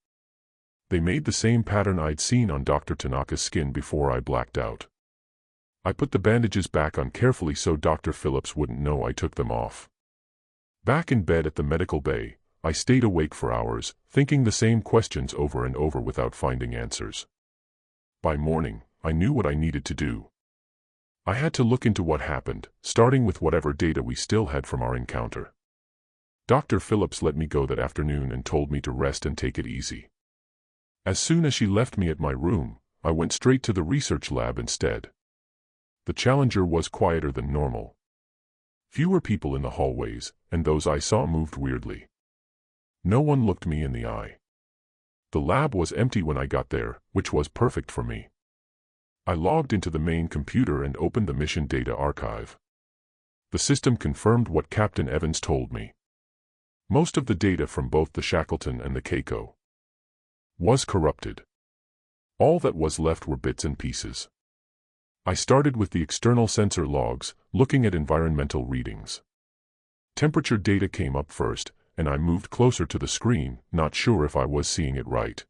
They made the same pattern I'd seen on Dr. Tanaka's skin before I blacked out. I put the bandages back on carefully so Dr. Phillips wouldn't know I took them off. Back in bed at the medical bay, I stayed awake for hours, thinking the same questions over and over without finding answers. By morning, I knew what I needed to do. I had to look into what happened, starting with whatever data we still had from our encounter. Dr. Phillips let me go that afternoon and told me to rest and take it easy. As soon as she left me at my room, I went straight to the research lab instead. The Challenger was quieter than normal. Fewer people in the hallways, and those I saw moved weirdly. No one looked me in the eye. The lab was empty when I got there, which was perfect for me. I logged into the main computer and opened the mission data archive. The system confirmed what Captain Evans told me. Most of the data from both the Shackleton and the Keiko was corrupted. All that was left were bits and pieces. I started with the external sensor logs, looking at environmental readings. Temperature data came up first, and I moved closer to the screen, not sure if I was seeing it right.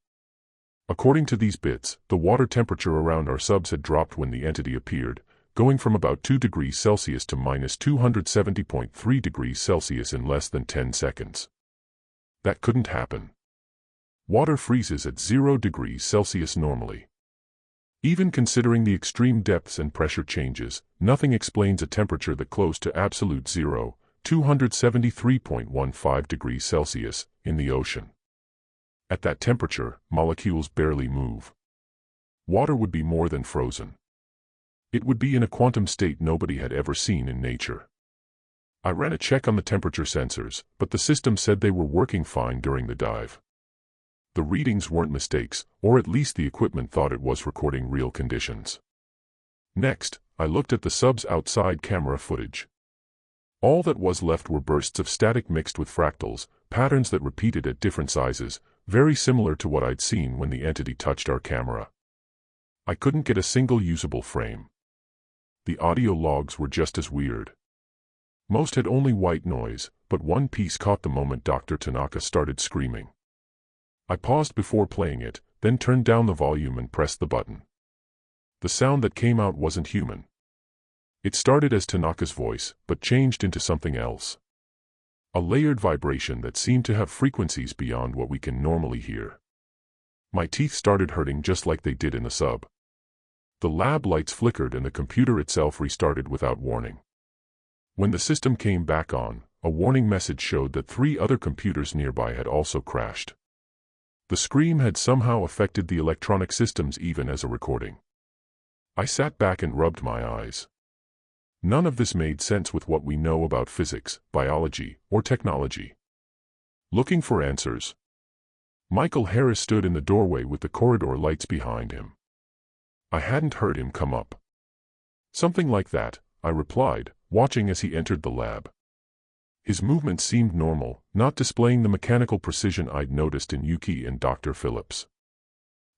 According to these bits, the water temperature around our subs had dropped when the entity appeared, going from about 2 degrees Celsius to minus 270.3 degrees Celsius in less than 10 seconds. That couldn't happen. Water freezes at 0 degrees Celsius normally. Even considering the extreme depths and pressure changes, nothing explains a temperature that close to absolute zero, 273.15 degrees Celsius, in the ocean. At that temperature, molecules barely move. Water would be more than frozen. It would be in a quantum state nobody had ever seen in nature. I ran a check on the temperature sensors, but the system said they were working fine during the dive. The readings weren't mistakes, or at least the equipment thought it was recording real conditions. Next, I looked at the sub's outside camera footage. All that was left were bursts of static mixed with fractals, patterns that repeated at different sizes, very similar to what I'd seen when the entity touched our camera. I couldn't get a single usable frame. The audio logs were just as weird. Most had only white noise, but one piece caught the moment Dr. Tanaka started screaming. I paused before playing it, then turned down the volume and pressed the button. The sound that came out wasn't human. It started as Tanaka's voice, but changed into something else. A layered vibration that seemed to have frequencies beyond what we can normally hear. My teeth started hurting just like they did in the sub. The lab lights flickered and the computer itself restarted without warning. When the system came back on, a warning message showed that 3 other computers nearby had also crashed. The scream had somehow affected the electronic systems even as a recording. I sat back and rubbed my eyes. None of this made sense with what we know about physics, biology, or technology. Looking for answers. Michael Harris stood in the doorway with the corridor lights behind him. I hadn't heard him come up. Something like that, I replied, watching as he entered the lab. His movements seemed normal, not displaying the mechanical precision I'd noticed in Yuki and Dr. Phillips.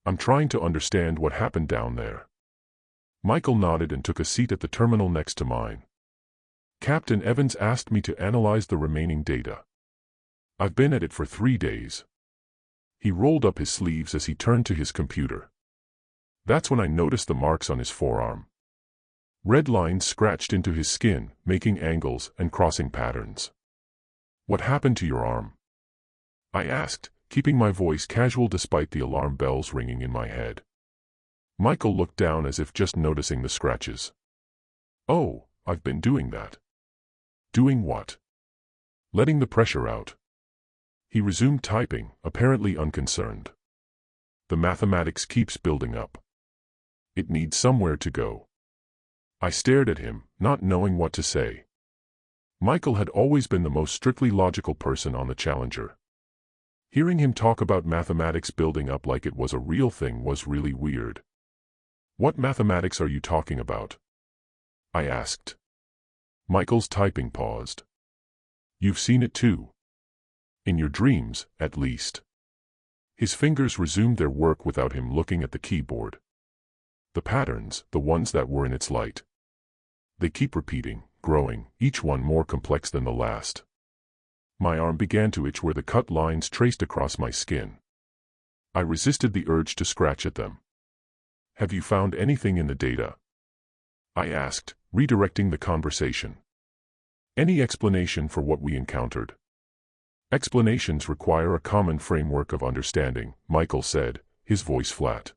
I'm trying to understand what happened down there. Michael nodded and took a seat at the terminal next to mine. Captain Evans asked me to analyze the remaining data. I've been at it for 3 days. He rolled up his sleeves as he turned to his computer. That's when I noticed the marks on his forearm. Red lines scratched into his skin, making angles and crossing patterns. What happened to your arm? I asked, keeping my voice casual despite the alarm bells ringing in my head. Michael looked down as if just noticing the scratches. Oh, I've been doing that. Doing what? Letting the pressure out. He resumed typing, apparently unconcerned. The mathematics keeps building up. It needs somewhere to go. I stared at him, not knowing what to say. Michael had always been the most strictly logical person on the Challenger. Hearing him talk about mathematics building up like it was a real thing was really weird. What mathematics are you talking about? I asked. Michael's typing paused. You've seen it too. In your dreams, at least. His fingers resumed their work without him looking at the keyboard. The patterns, the ones that were in its light. They keep repeating, growing, each one more complex than the last. My arm began to itch where the cut lines traced across my skin. I resisted the urge to scratch at them. Have you found anything in the data? I asked, redirecting the conversation. Any explanation for what we encountered? Explanations require a common framework of understanding, Michael said, his voice flat.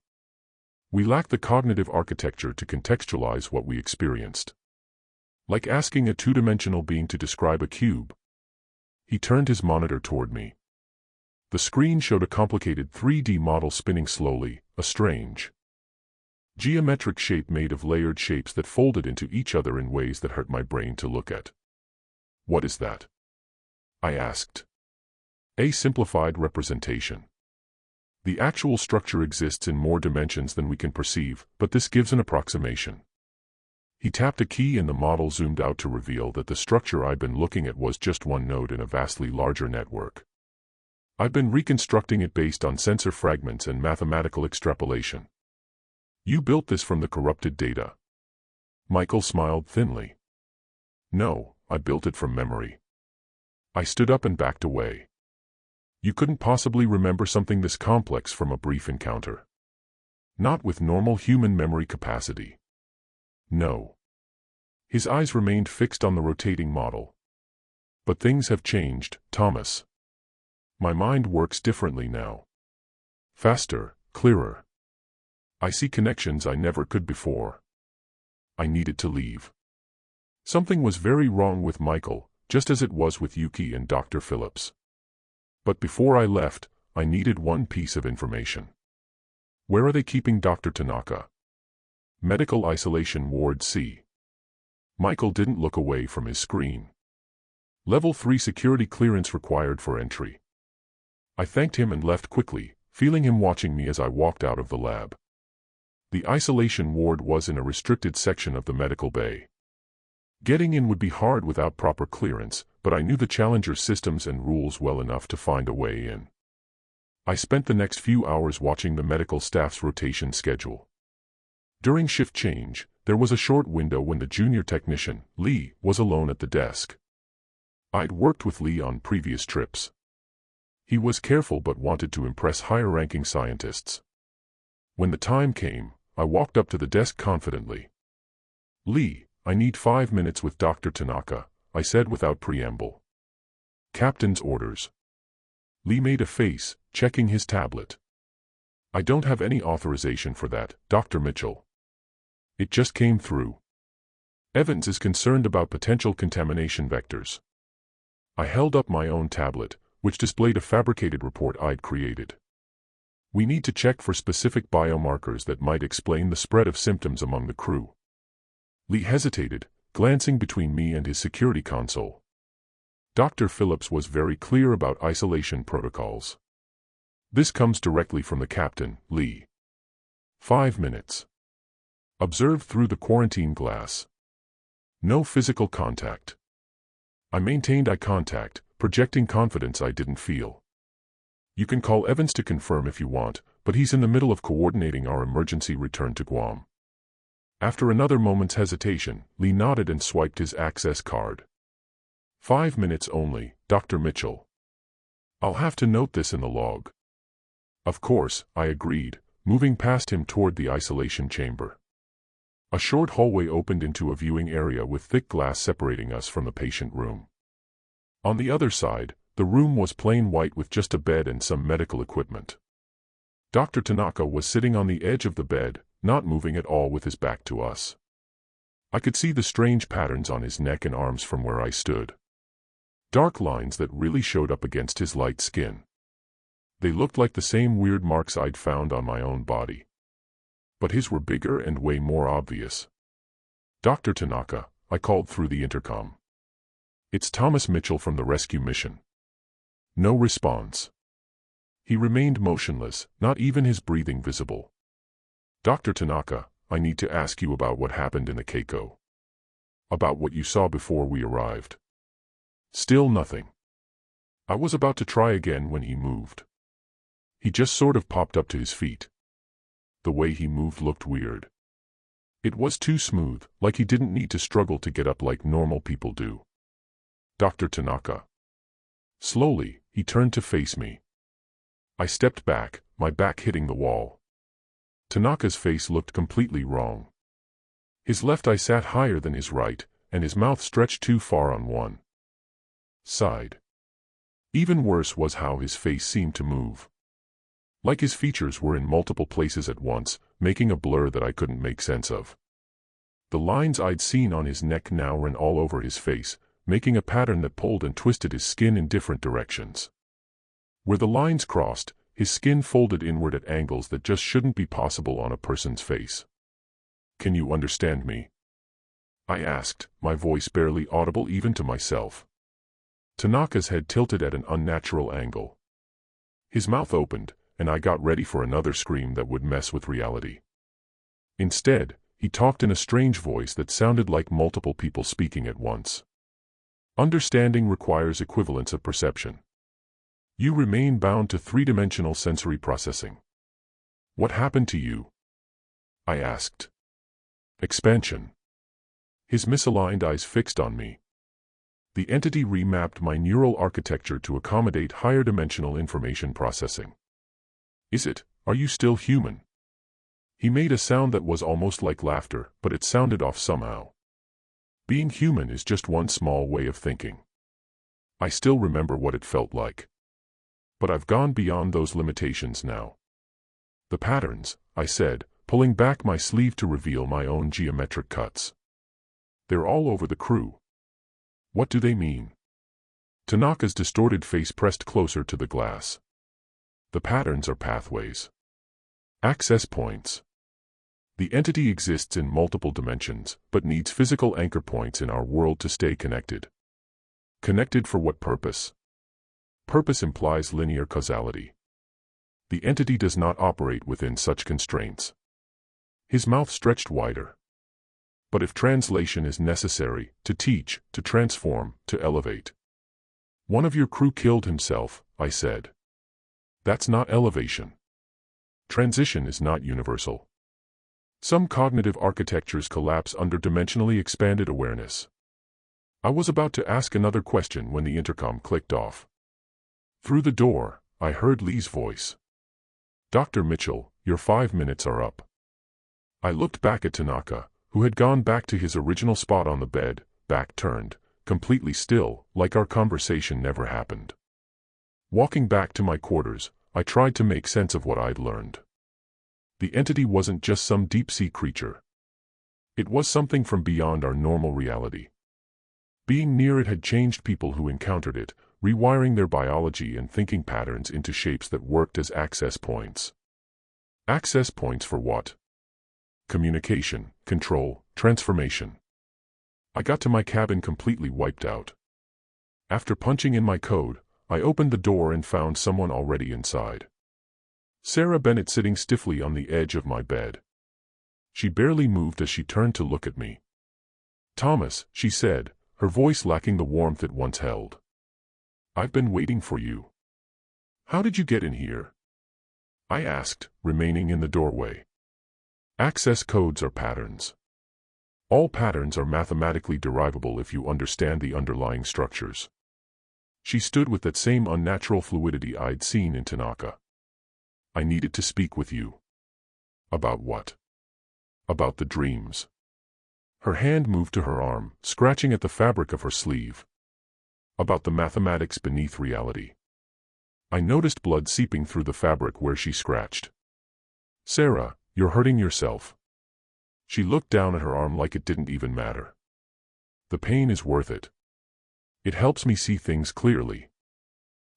We lack the cognitive architecture to contextualize what we experienced. Like asking a two-dimensional being to describe a cube. He turned his monitor toward me. The screen showed a complicated 3D model spinning slowly, a strange, geometric shape made of layered shapes that folded into each other in ways that hurt my brain to look at. What is that? I asked. A simplified representation. The actual structure exists in more dimensions than we can perceive, but this gives an approximation. He tapped a key and the model zoomed out to reveal that the structure I'd been looking at was just one node in a vastly larger network. I've been reconstructing it based on sensor fragments and mathematical extrapolation. You built this from the corrupted data. Michael smiled thinly. No, I built it from memory. I stood up and backed away. You couldn't possibly remember something this complex from a brief encounter. Not with normal human memory capacity. No. His eyes remained fixed on the rotating model. But things have changed, Thomas. My mind works differently now. Faster, clearer. I see connections I never could before. I needed to leave. Something was very wrong with Michael, just as it was with Yuki and Dr. Phillips. But before I left, I needed one piece of information. Where are they keeping Dr. Tanaka? Medical Isolation Ward C. Michael didn't look away from his screen. Level 3 security clearance required for entry. I thanked him and left quickly, feeling him watching me as I walked out of the lab. The isolation ward was in a restricted section of the medical bay. Getting in would be hard without proper clearance, but I knew the Challenger's systems and rules well enough to find a way in. I spent the next few hours watching the medical staff's rotation schedule. During shift change, there was a short window when the junior technician, Lee, was alone at the desk. I'd worked with Lee on previous trips. He was careful but wanted to impress higher-ranking scientists. When the time came, I walked up to the desk confidently. Lee, I need 5 minutes with Dr. Tanaka, I said without preamble. Captain's orders. Lee made a face, checking his tablet. I don't have any authorization for that, Dr. Mitchell. It just came through. Evans is concerned about potential contamination vectors. I held up my own tablet, which displayed a fabricated report I'd created. We need to check for specific biomarkers that might explain the spread of symptoms among the crew. Lee hesitated, glancing between me and his security console. Dr. Phillips was very clear about isolation protocols. This comes directly from the captain, Lee. 5 minutes. Observe through the quarantine glass. No physical contact. I maintained eye contact, projecting confidence I didn't feel. You can call Evans to confirm if you want, but he's in the middle of coordinating our emergency return to Guam. After another moment's hesitation, Lee nodded and swiped his access card. 5 minutes only, Dr. Mitchell. I'll have to note this in the log. Of course, I agreed, moving past him toward the isolation chamber. A short hallway opened into a viewing area with thick glass separating us from the patient room. On the other side, the room was plain white with just a bed and some medical equipment. Dr. Tanaka was sitting on the edge of the bed, not moving at all with his back to us. I could see the strange patterns on his neck and arms from where I stood. Dark lines that really showed up against his light skin. They looked like the same weird marks I'd found on my own body. But his were bigger and way more obvious. Dr. Tanaka, I called through the intercom. It's Thomas Mitchell from the rescue mission. No response. He remained motionless, not even his breathing visible. Dr. Tanaka, I need to ask you about what happened in the Keiko. About what you saw before we arrived. Still nothing. I was about to try again when he moved. He just sort of popped up to his feet. The way he moved looked weird. It was too smooth, like he didn't need to struggle to get up like normal people do. Dr. Tanaka. Slowly, he turned to face me. I stepped back, my back hitting the wall. Tanaka's face looked completely wrong. His left eye sat higher than his right, and his mouth stretched too far on one side. Even worse was how his face seemed to move. Like his features were in multiple places at once, making a blur that I couldn't make sense of. The lines I'd seen on his neck now ran all over his face, making a pattern that pulled and twisted his skin in different directions. Where the lines crossed, his skin folded inward at angles that just shouldn't be possible on a person's face. Can you understand me? I asked, my voice barely audible even to myself. Tanaka's head tilted at an unnatural angle. His mouth opened, and I got ready for another scream that would mess with reality. Instead, he talked in a strange voice that sounded like multiple people speaking at once. Understanding requires equivalence of perception. You remain bound to three-dimensional sensory processing. What happened to you? I asked. Expansion. His misaligned eyes fixed on me. The entity remapped my neural architecture to accommodate higher dimensional information processing. Are you still human? He made a sound that was almost like laughter, but it sounded off somehow. Being human is just one small way of thinking. I still remember what it felt like. But I've gone beyond those limitations now. The patterns, I said, pulling back my sleeve to reveal my own geometric cuts. They're all over the crew. What do they mean? Tanaka's distorted face pressed closer to the glass. The patterns are pathways. Access points. The entity exists in multiple dimensions, but needs physical anchor points in our world to stay connected. Connected for what purpose? Purpose implies linear causality. The entity does not operate within such constraints. His mouth stretched wider. But if translation is necessary, to teach, to transform, to elevate. One of your crew killed himself, I said. That's not elevation. Transition is not universal. Some cognitive architectures collapse under dimensionally expanded awareness. I was about to ask another question when the intercom clicked off. Through the door, I heard Lee's voice. Dr. Mitchell, your 5 minutes are up. I looked back at Tanaka, who had gone back to his original spot on the bed, back turned, completely still, like our conversation never happened. Walking back to my quarters, I tried to make sense of what I'd learned. The entity wasn't just some deep-sea creature. It was something from beyond our normal reality. Being near it had changed people who encountered it, rewiring their biology and thinking patterns into shapes that worked as access points. Access points for what? Communication, control, transformation. I got to my cabin completely wiped out. After punching in my code, I opened the door and found someone already inside. Sarah Bennett sitting stiffly on the edge of my bed. She barely moved as she turned to look at me. Thomas, she said, her voice lacking the warmth it once held. I've been waiting for you. How did you get in here? I asked, remaining in the doorway. Access codes are patterns. All patterns are mathematically derivable if you understand the underlying structures. She stood with that same unnatural fluidity I'd seen in Tanaka. I needed to speak with you. About what? About the dreams. Her hand moved to her arm, scratching at the fabric of her sleeve. About the mathematics beneath reality. I noticed blood seeping through the fabric where she scratched. Sarah, you're hurting yourself. She looked down at her arm like it didn't even matter. The pain is worth it. It helps me see things clearly.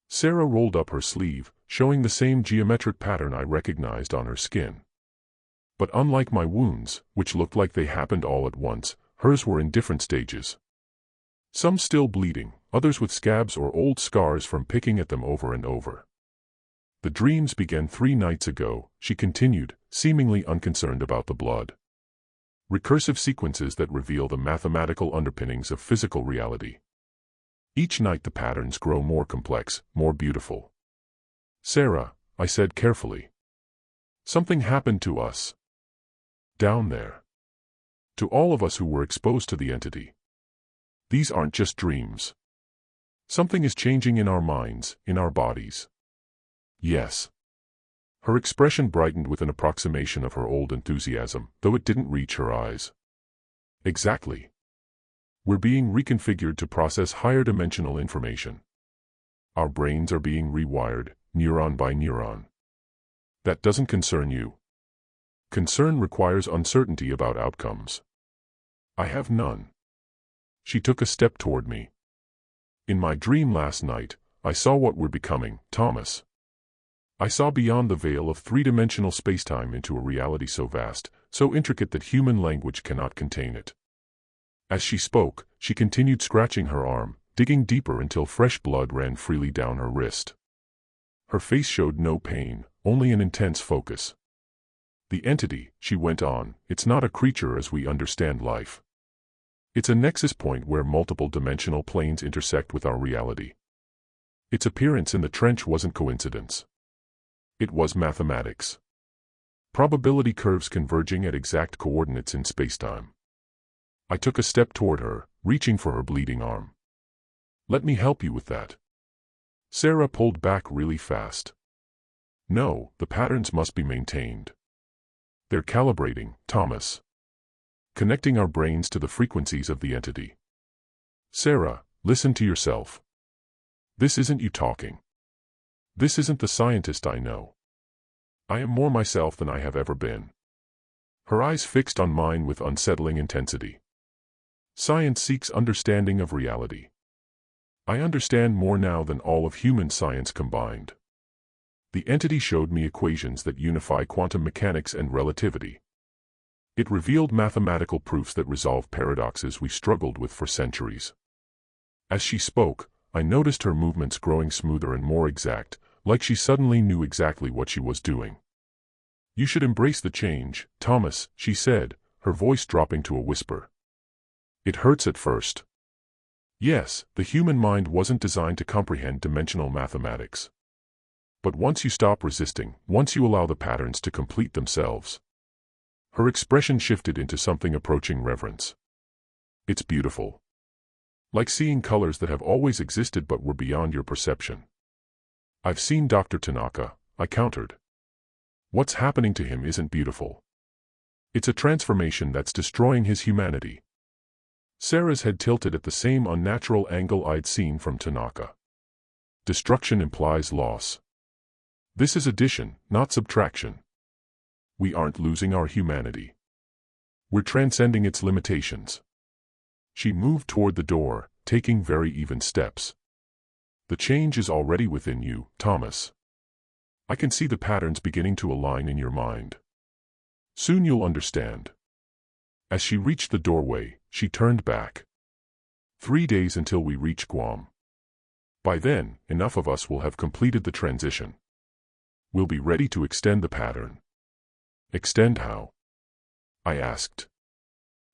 Sarah rolled up her sleeve, showing the same geometric pattern I recognized on her skin. But unlike my wounds, which looked like they happened all at once, hers were in different stages. Some still bleeding, others with scabs or old scars from picking at them over and over. The dreams began 3 nights ago, she continued, seemingly unconcerned about the blood. Recursive sequences that reveal the mathematical underpinnings of physical reality. Each night the patterns grow more complex, more beautiful. Sarah, I said carefully. Something happened to us. Down there. To all of us who were exposed to the entity. These aren't just dreams. Something is changing in our minds, in our bodies. Yes. Her expression brightened with an approximation of her old enthusiasm, though it didn't reach her eyes. Exactly. We're being reconfigured to process higher dimensional information. Our brains are being rewired, neuron by neuron. That doesn't concern you. Concern requires uncertainty about outcomes. I have none. She took a step toward me. In my dream last night, I saw what we're becoming, Thomas. I saw beyond the veil of three-dimensional spacetime into a reality so vast, so intricate that human language cannot contain it. As she spoke, she continued scratching her arm, digging deeper until fresh blood ran freely down her wrist. Her face showed no pain, only an intense focus. The entity, she went on, it's not a creature as we understand life. It's a nexus point where multiple dimensional planes intersect with our reality. Its appearance in the trench wasn't coincidence. It was mathematics. Probability curves converging at exact coordinates in spacetime. I took a step toward her, reaching for her bleeding arm. Let me help you with that. Sarah pulled back really fast. No, the patterns must be maintained. They're calibrating, Thomas. Connecting our brains to the frequencies of the entity. Sarah, listen to yourself. This isn't you talking. This isn't the scientist I know. I am more myself than I have ever been. Her eyes fixed on mine with unsettling intensity. Science seeks understanding of reality. I understand more now than all of human science combined. The entity showed me equations that unify quantum mechanics and relativity. It revealed mathematical proofs that resolve paradoxes we struggled with for centuries. As she spoke, I noticed her movements growing smoother and more exact, like she suddenly knew exactly what she was doing. You should embrace the change, Thomas, she said, her voice dropping to a whisper. It hurts at first. Yes, the human mind wasn't designed to comprehend dimensional mathematics. But once you stop resisting, once you allow the patterns to complete themselves. Her expression shifted into something approaching reverence. It's beautiful. Like seeing colors that have always existed but were beyond your perception. I've seen Dr. Tanaka, I countered. What's happening to him isn't beautiful. It's a transformation that's destroying his humanity. Sarah's head tilted at the same unnatural angle I'd seen from Tanaka. Destruction implies loss. This is addition, not subtraction. We aren't losing our humanity. We're transcending its limitations. She moved toward the door, taking very even steps. The change is already within you, Thomas. I can see the patterns beginning to align in your mind. Soon you'll understand. As she reached the doorway, she turned back. 3 days until we reach Guam. By then, enough of us will have completed the transition. We'll be ready to extend the pattern. Extend how? I asked.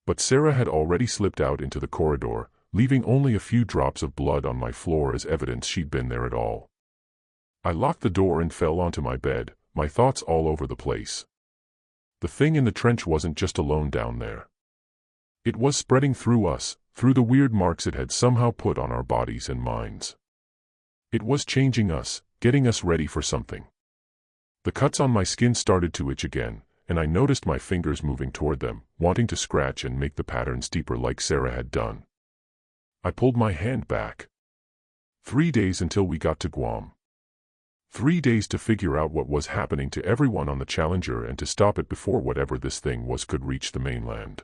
But Sarah had already slipped out into the corridor, leaving only a few drops of blood on my floor as evidence she'd been there at all. I locked the door and fell onto my bed, my thoughts all over the place. The thing in the trench wasn't just alone down there. It was spreading through us, through the weird marks it had somehow put on our bodies and minds. It was changing us, getting us ready for something. The cuts on my skin started to itch again, and I noticed my fingers moving toward them, wanting to scratch and make the patterns deeper like Sarah had done. I pulled my hand back. 3 days until we got to Guam. 3 days to figure out what was happening to everyone on the Challenger and to stop it before whatever this thing was could reach the mainland.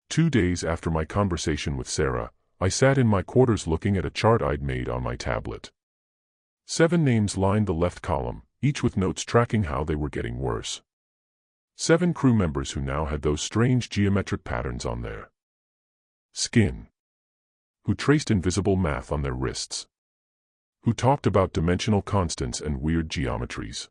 2 days after my conversation with Sarah, I sat in my quarters looking at a chart I'd made on my tablet. 7 names lined the left column, each with notes tracking how they were getting worse. 7 crew members who now had those strange geometric patterns on their skin. Who traced invisible math on their wrists. Who talked about dimensional constants and weird geometries.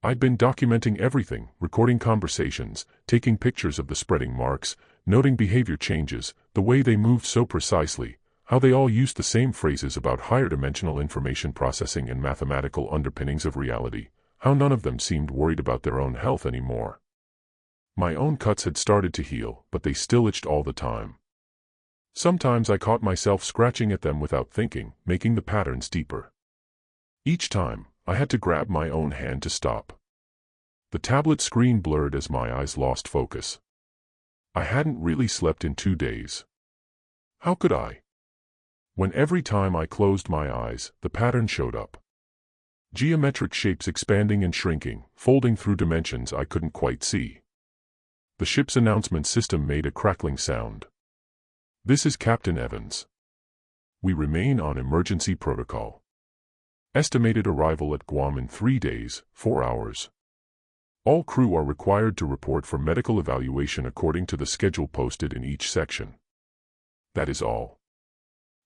I'd been documenting everything, recording conversations, taking pictures of the spreading marks, noting behavior changes, the way they moved so precisely, how they all used the same phrases about higher dimensional information processing and mathematical underpinnings of reality, how none of them seemed worried about their own health anymore. My own cuts had started to heal, but they still itched all the time. Sometimes I caught myself scratching at them without thinking, making the patterns deeper. Each time, I had to grab my own hand to stop. The tablet screen blurred as my eyes lost focus. I hadn't really slept in 2 days. How could I? When every time I closed my eyes, the pattern showed up. Geometric shapes expanding and shrinking, folding through dimensions I couldn't quite see. The ship's announcement system made a crackling sound. This is Captain Evans. We remain on emergency protocol. Estimated arrival at Guam in 3 days, 4 hours. All crew are required to report for medical evaluation according to the schedule posted in each section. That is all.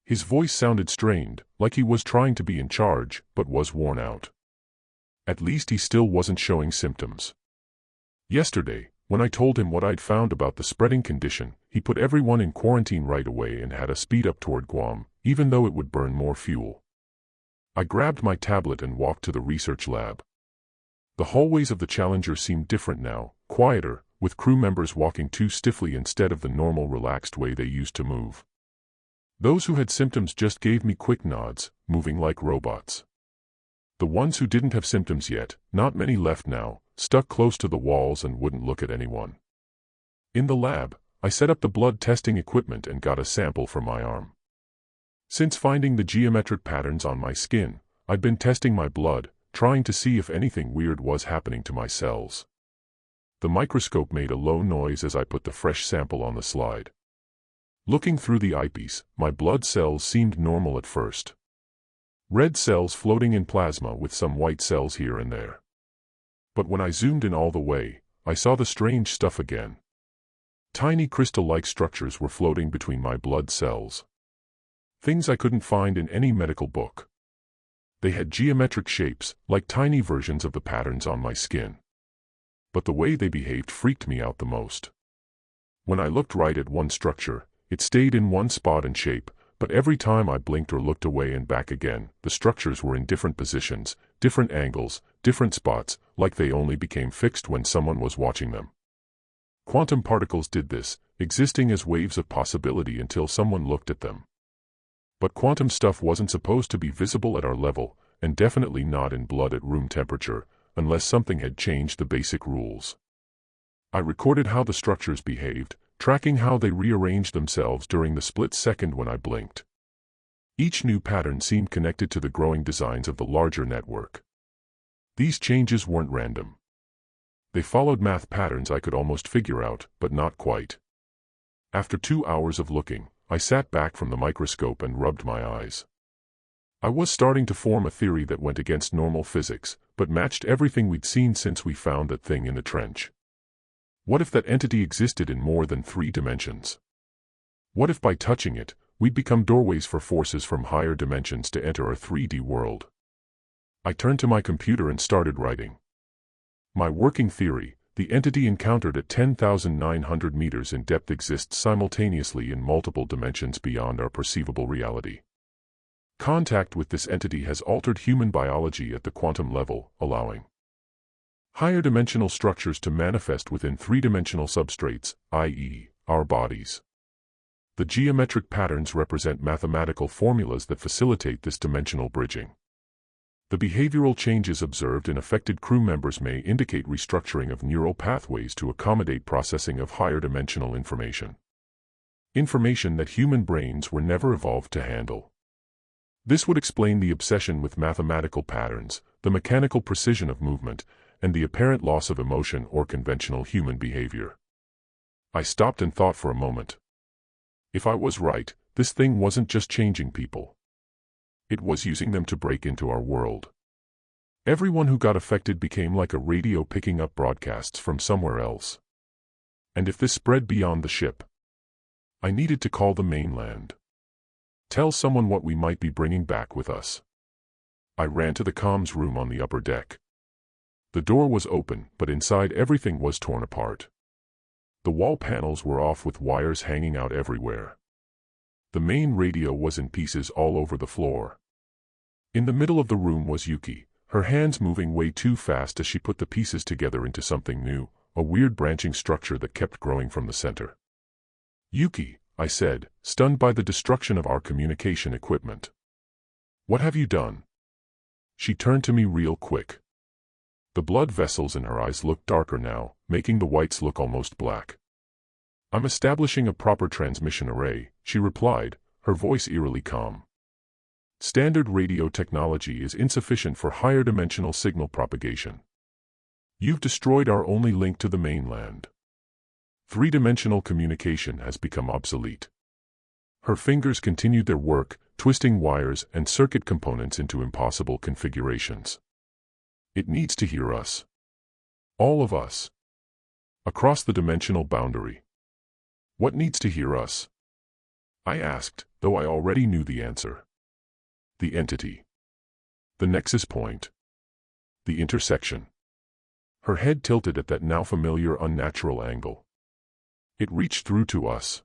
His voice sounded strained, like he was trying to be in charge, but was worn out. At least he still wasn't showing symptoms. Yesterday, when I told him what I'd found about the spreading condition, he put everyone in quarantine right away and had us speed up toward Guam, even though it would burn more fuel. I grabbed my tablet and walked to the research lab. The hallways of the Challenger seemed different now, quieter, with crew members walking too stiffly instead of the normal relaxed way they used to move. Those who had symptoms just gave me quick nods, moving like robots. The ones who didn't have symptoms yet, not many left now, stuck close to the walls and wouldn't look at anyone. In the lab, I set up the blood testing equipment and got a sample for my arm. Since finding the geometric patterns on my skin, I'd been testing my blood, trying to see if anything weird was happening to my cells. The microscope made a low noise as I put the fresh sample on the slide. Looking through the eyepiece, my blood cells seemed normal at first. Red cells floating in plasma with some white cells here and there. But when I zoomed in all the way, I saw the strange stuff again. Tiny crystal-like structures were floating between my blood cells. Things I couldn't find in any medical book. They had geometric shapes, like tiny versions of the patterns on my skin. But the way they behaved freaked me out the most. When I looked right at one structure, it stayed in one spot and shape, but every time I blinked or looked away and back again, the structures were in different positions, different angles, different spots, like they only became fixed when someone was watching them. Quantum particles did this, existing as waves of possibility until someone looked at them. But quantum stuff wasn't supposed to be visible at our level, and definitely not in blood at room temperature, unless something had changed the basic rules. I recorded how the structures behaved, tracking how they rearranged themselves during the split second when I blinked. Each new pattern seemed connected to the growing designs of the larger network. These changes weren't random. They followed math patterns I could almost figure out, but not quite. After 2 hours of looking, I sat back from the microscope and rubbed my eyes. I was starting to form a theory that went against normal physics, but matched everything we'd seen since we found that thing in the trench. What if that entity existed in more than 3 dimensions? What if by touching it, we'd become doorways for forces from higher dimensions to enter our 3D world? I turned to my computer and started writing. My working theory: the entity encountered at 10,900 meters in depth exists simultaneously in multiple dimensions beyond our perceivable reality. Contact with this entity has altered human biology at the quantum level, allowing higher dimensional structures to manifest within 3-dimensional substrates, i.e., our bodies. The geometric patterns represent mathematical formulas that facilitate this dimensional bridging. The behavioral changes observed in affected crew members may indicate restructuring of neural pathways to accommodate processing of higher dimensional information. Information that human brains were never evolved to handle. This would explain the obsession with mathematical patterns, the mechanical precision of movement, and the apparent loss of emotion or conventional human behavior. I stopped and thought for a moment. If I was right, this thing wasn't just changing people. It was using them to break into our world. Everyone who got affected became like a radio picking up broadcasts from somewhere else. And if this spread beyond the ship, I needed to call the mainland. Tell someone what we might be bringing back with us. I ran to the comms room on the upper deck. The door was open, but inside everything was torn apart. The wall panels were off with wires hanging out everywhere. The main radio was in pieces all over the floor. In the middle of the room was Yuki, her hands moving way too fast as she put the pieces together into something new, a weird branching structure that kept growing from the center. "Yuki," I said, stunned by the destruction of our communication equipment. "What have you done?" She turned to me real quick. The blood vessels in her eyes looked darker now, making the whites look almost black. "I'm establishing a proper transmission array," she replied, her voice eerily calm. "Standard radio technology is insufficient for higher dimensional signal propagation. You've destroyed our only link to the mainland. Three-dimensional communication has become obsolete." Her fingers continued their work, twisting wires and circuit components into impossible configurations. "It needs to hear us. All of us. Across the dimensional boundary." "What needs to hear us?" I asked, though I already knew the answer. "The entity. The nexus point. The intersection." Her head tilted at that now familiar unnatural angle. "It reached through to us.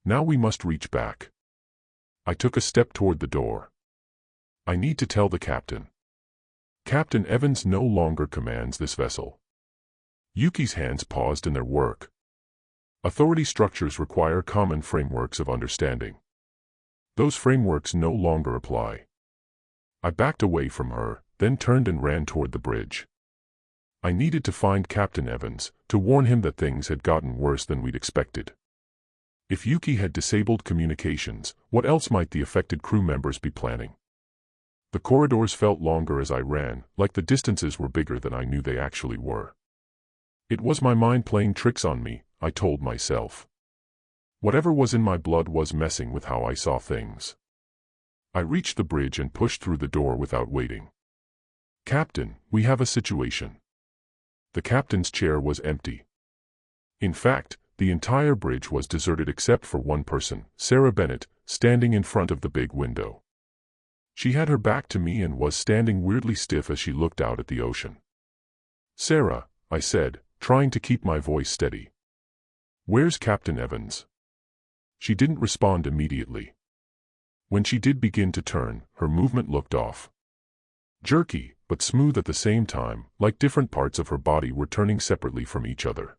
Now we must reach back." I took a step toward the door. "I need to tell the captain. Captain Evans no longer commands this vessel." Yuki's hands paused in their work. Authority structures require common frameworks of understanding. Those frameworks no longer apply. I backed away from her, then turned and ran toward the bridge. I needed to find Captain Evans, to warn him that things had gotten worse than we'd expected. If Yuki had disabled communications, what else might the affected crew members be planning? The corridors felt longer as I ran, like the distances were bigger than I knew they actually were. It was my mind playing tricks on me, I told myself. Whatever was in my blood was messing with how I saw things. I reached the bridge and pushed through the door without waiting. "Captain, we have a situation." The captain's chair was empty. In fact, the entire bridge was deserted except for one person, Sarah Bennett, standing in front of the big window. She had her back to me and was standing weirdly stiff as she looked out at the ocean. "Sarah," I said, trying to keep my voice steady. "Where's Captain Evans?" She didn't respond immediately. When she did begin to turn, her movement looked off. Jerky, but smooth at the same time, like different parts of her body were turning separately from each other.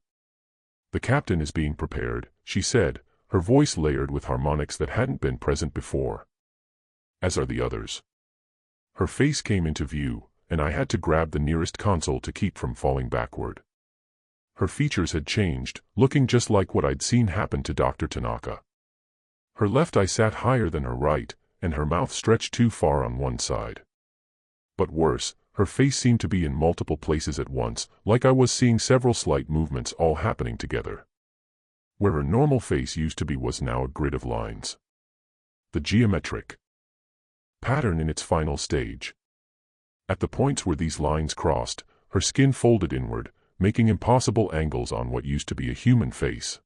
"The captain is being prepared," she said, her voice layered with harmonics that hadn't been present before. "As are the others." Her face came into view, and I had to grab the nearest console to keep from falling backward. Her features had changed, looking just like what I'd seen happen to Dr. Tanaka. Her left eye sat higher than her right, and her mouth stretched too far on one side. But worse, her face seemed to be in multiple places at once, like I was seeing several slight movements all happening together. Where her normal face used to be was now a grid of lines. The geometric pattern in its final stage. At the points where these lines crossed, her skin folded inward, making impossible angles on what used to be a human face.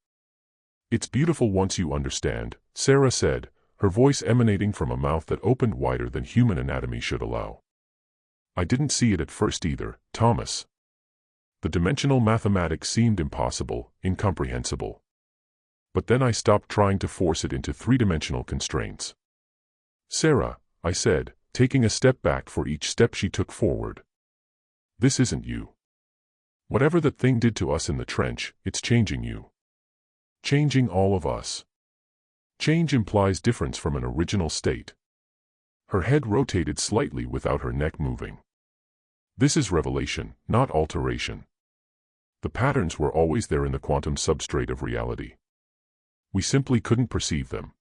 "It's beautiful once you understand," Sarah said, her voice emanating from a mouth that opened wider than human anatomy should allow. "I didn't see it at first either, Thomas. The dimensional mathematics seemed impossible, incomprehensible. But then I stopped trying to force it into three-dimensional constraints." "Sarah," I said, taking a step back for each step she took forward. "This isn't you. Whatever that thing did to us in the trench, it's changing you. Changing all of us. Change implies difference from an original state." Her head rotated slightly without her neck moving. "This is revelation, not alteration. The patterns were always there in the quantum substrate of reality. We simply couldn't perceive them."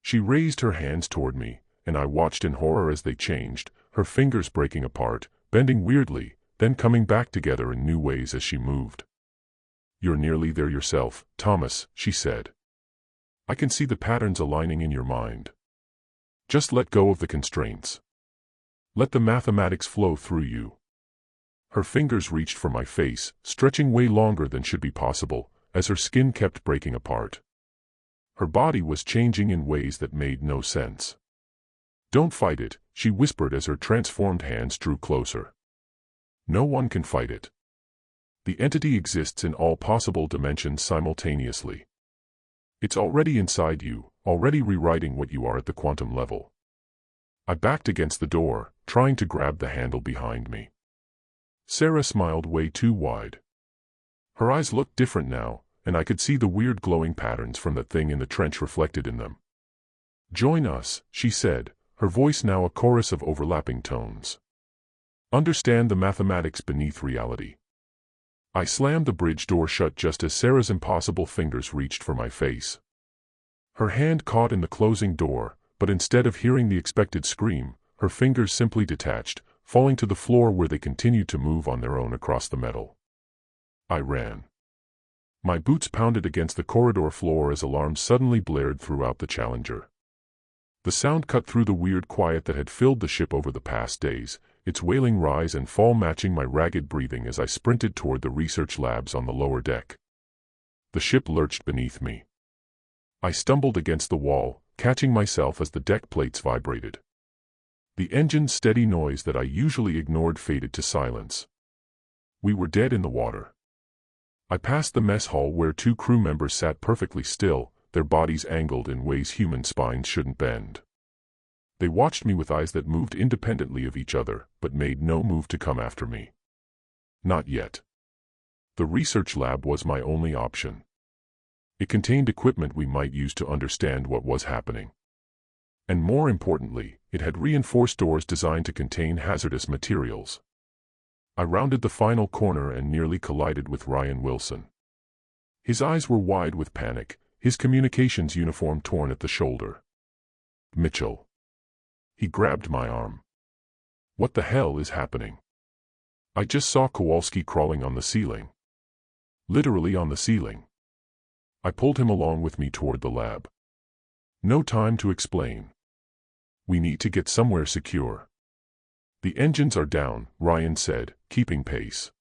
She raised her hands toward me, and I watched in horror as they changed, her fingers breaking apart, bending weirdly, then coming back together in new ways as she moved. "You're nearly there yourself, Thomas," she said. "I can see the patterns aligning in your mind. Just let go of the constraints. Let the mathematics flow through you." Her fingers reached for my face, stretching way longer than should be possible, as her skin kept breaking apart. Her body was changing in ways that made no sense. "Don't fight it," she whispered as her transformed hands drew closer. No one can fight it. The entity exists in all possible dimensions simultaneously. It's already inside you, already rewriting what you are at the quantum level. I backed against the door, trying to grab the handle behind me. Sarah smiled way too wide. Her eyes looked different now, and I could see the weird glowing patterns from that thing in the trench reflected in them. "Join us," she said, her voice now a chorus of overlapping tones. "Understand the mathematics beneath reality." I slammed the bridge door shut just as Sarah's impossible fingers reached for my face. Her hand caught in the closing door, but instead of hearing the expected scream, her fingers simply detached, falling to the floor where they continued to move on their own across the metal. I ran. My boots pounded against the corridor floor as alarms suddenly blared throughout the Challenger. The sound cut through the weird quiet that had filled the ship over the past days, its wailing rise and fall matching my ragged breathing as I sprinted toward the research labs on the lower deck. The ship lurched beneath me. I stumbled against the wall, catching myself as the deck plates vibrated. The engine's steady noise that I usually ignored faded to silence. We were dead in the water. I passed the mess hall where two crew members sat perfectly still, their bodies angled in ways human spines shouldn't bend. They watched me with eyes that moved independently of each other, but made no move to come after me. Not yet. The research lab was my only option. It contained equipment we might use to understand what was happening. And more importantly, it had reinforced doors designed to contain hazardous materials. I rounded the final corner and nearly collided with Ryan Wilson. His eyes were wide with panic, his communications uniform torn at the shoulder. "Mitchell." He grabbed my arm. "What the hell is happening?" "I just saw Kowalski crawling on the ceiling." Literally on the ceiling. I pulled him along with me toward the lab. "No time to explain. We need to get somewhere secure." "The engines are down," Ryan said, keeping pace.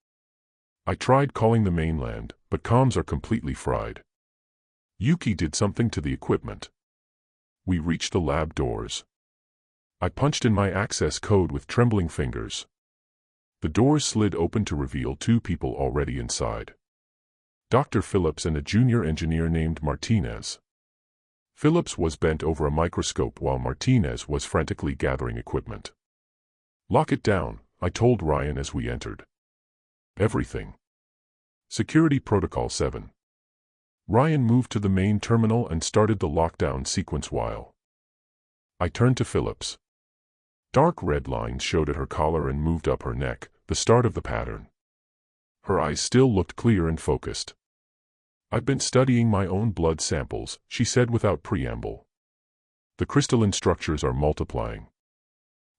"I tried calling the mainland, but comms are completely fried. Yuki did something to the equipment." We reached the lab doors. I punched in my access code with trembling fingers. The doors slid open to reveal two people already inside. Dr. Phillips and a junior engineer named Martinez. Phillips was bent over a microscope while Martinez was frantically gathering equipment. "Lock it down," I told Ryan as we entered. "Everything. Security Protocol 7. Ryan moved to the main terminal and started the lockdown sequence while I turned to Phillips. Dark red lines showed at her collar and moved up her neck, the start of the pattern. Her eyes still looked clear and focused. "I've been studying my own blood samples," she said without preamble. "The crystalline structures are multiplying.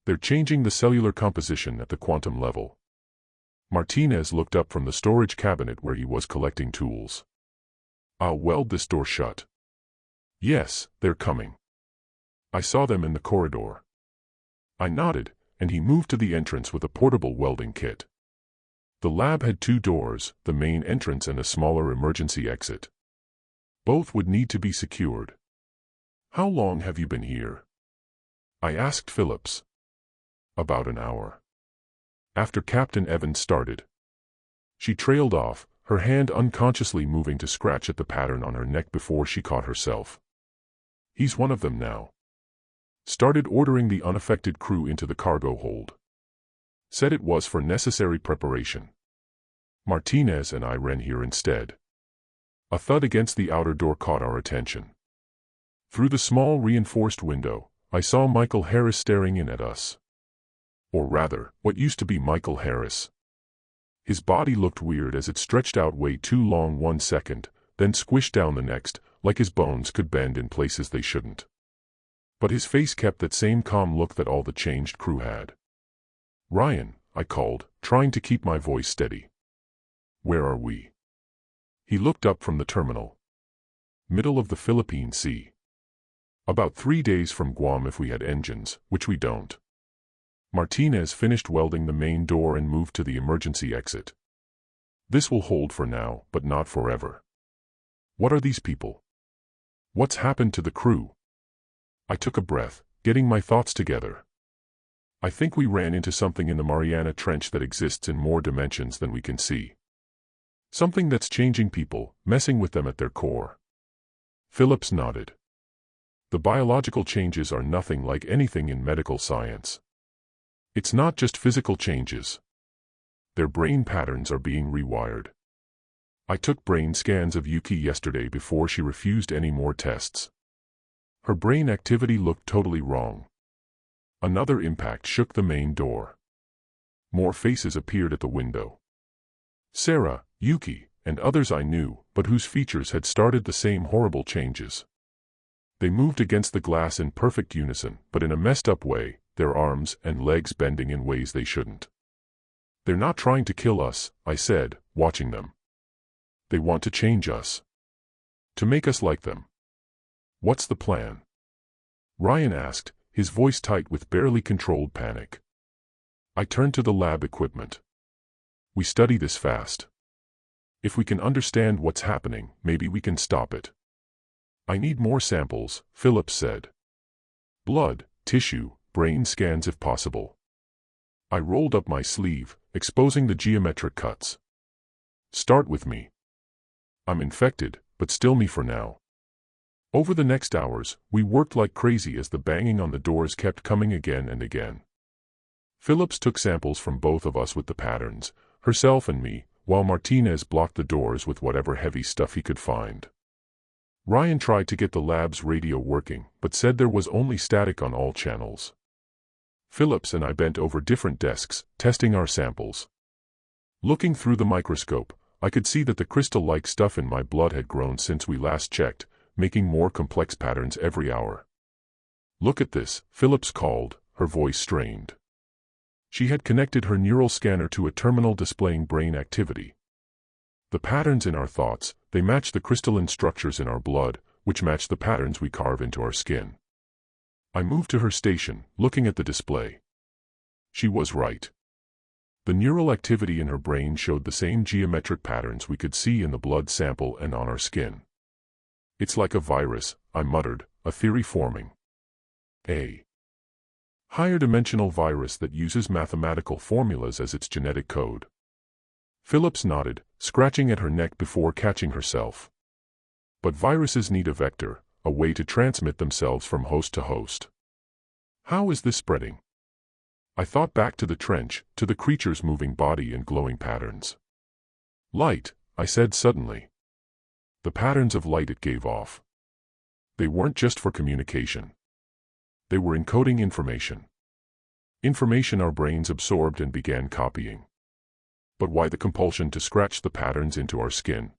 They're changing the cellular composition at the quantum level." Martinez looked up from the storage cabinet where he was collecting tools. "I'll weld this door shut." "Yes, they're coming. I saw them in the corridor." I nodded, and he moved to the entrance with a portable welding kit. The lab had two doors, the main entrance and a smaller emergency exit. Both would need to be secured. "How long have you been here?" I asked Phillips. "About an hour. After Captain Evans started." She trailed off, her hand unconsciously moving to scratch at the pattern on her neck before she caught herself. "He's one of them now. Started ordering the unaffected crew into the cargo hold. Said it was for necessary preparation. Martinez and I ran here instead." A thud against the outer door caught our attention. Through the small reinforced window, I saw Michael Harris staring in at us. Or rather, what used to be Michael Harris. His body looked weird as it stretched out way too long one second, then squished down the next, like his bones could bend in places they shouldn't. But his face kept that same calm look that all the changed crew had. "Ryan," I called, trying to keep my voice steady. "Where are we?" He looked up from the terminal. "Middle of the Philippine Sea. About 3 days from Guam if we had engines, which we don't." Martinez finished welding the main door and moved to the emergency exit. "This will hold for now, but not forever." "What are these people? What's happened to the crew?" I took a breath, getting my thoughts together. I think we ran into something in the Mariana Trench that exists in more dimensions than we can see. Something that's changing people, messing with them at their core. Phillips nodded. The biological changes are nothing like anything in medical science. It's not just physical changes. Their brain patterns are being rewired. I took brain scans of Yuki yesterday before she refused any more tests. Her brain activity looked totally wrong. Another impact shook the main door. More faces appeared at the window. Sarah, Yuki, and others I knew, but whose features had started the same horrible changes. They moved against the glass in perfect unison, but in a messed up way, their arms and legs bending in ways they shouldn't. They're not trying to kill us, I said, watching them. They want to change us. To make us like them. What's the plan? Ryan asked, his voice tight with barely controlled panic. I turned to the lab equipment. We study this fast. If we can understand what's happening, maybe we can stop it. I need more samples, Phillips said. Blood, tissue, brain scans if possible. I rolled up my sleeve, exposing the geometric cuts. Start with me. I'm infected, but still me for now. Over the next hours, we worked like crazy as the banging on the doors kept coming again and again. Phillips took samples from both of us with the patterns, herself and me, while Martinez blocked the doors with whatever heavy stuff he could find. Ryan tried to get the lab's radio working, but said there was only static on all channels. Phillips and I bent over different desks, testing our samples. Looking through the microscope, I could see that the crystal-like stuff in my blood had grown since we last checked, making more complex patterns every hour. Look at this, Phillips called, her voice strained. She had connected her neural scanner to a terminal displaying brain activity. The patterns in our thoughts, they match the crystalline structures in our blood, which match the patterns we carve into our skin. I moved to her station, looking at the display. She was right. The neural activity in her brain showed the same geometric patterns we could see in the blood sample and on our skin. It's like a virus, I muttered, a theory forming. A higher dimensional virus that uses mathematical formulas as its genetic code. Phillips nodded, scratching at her neck before catching herself. But viruses need a vector, a way to transmit themselves from host to host. How is this spreading? I thought back to the trench, to the creature's moving body and glowing patterns. Light, I said suddenly. The patterns of light it gave off. They weren't just for communication. They were encoding information. Information our brains absorbed and began copying. But why the compulsion to scratch the patterns into our skin?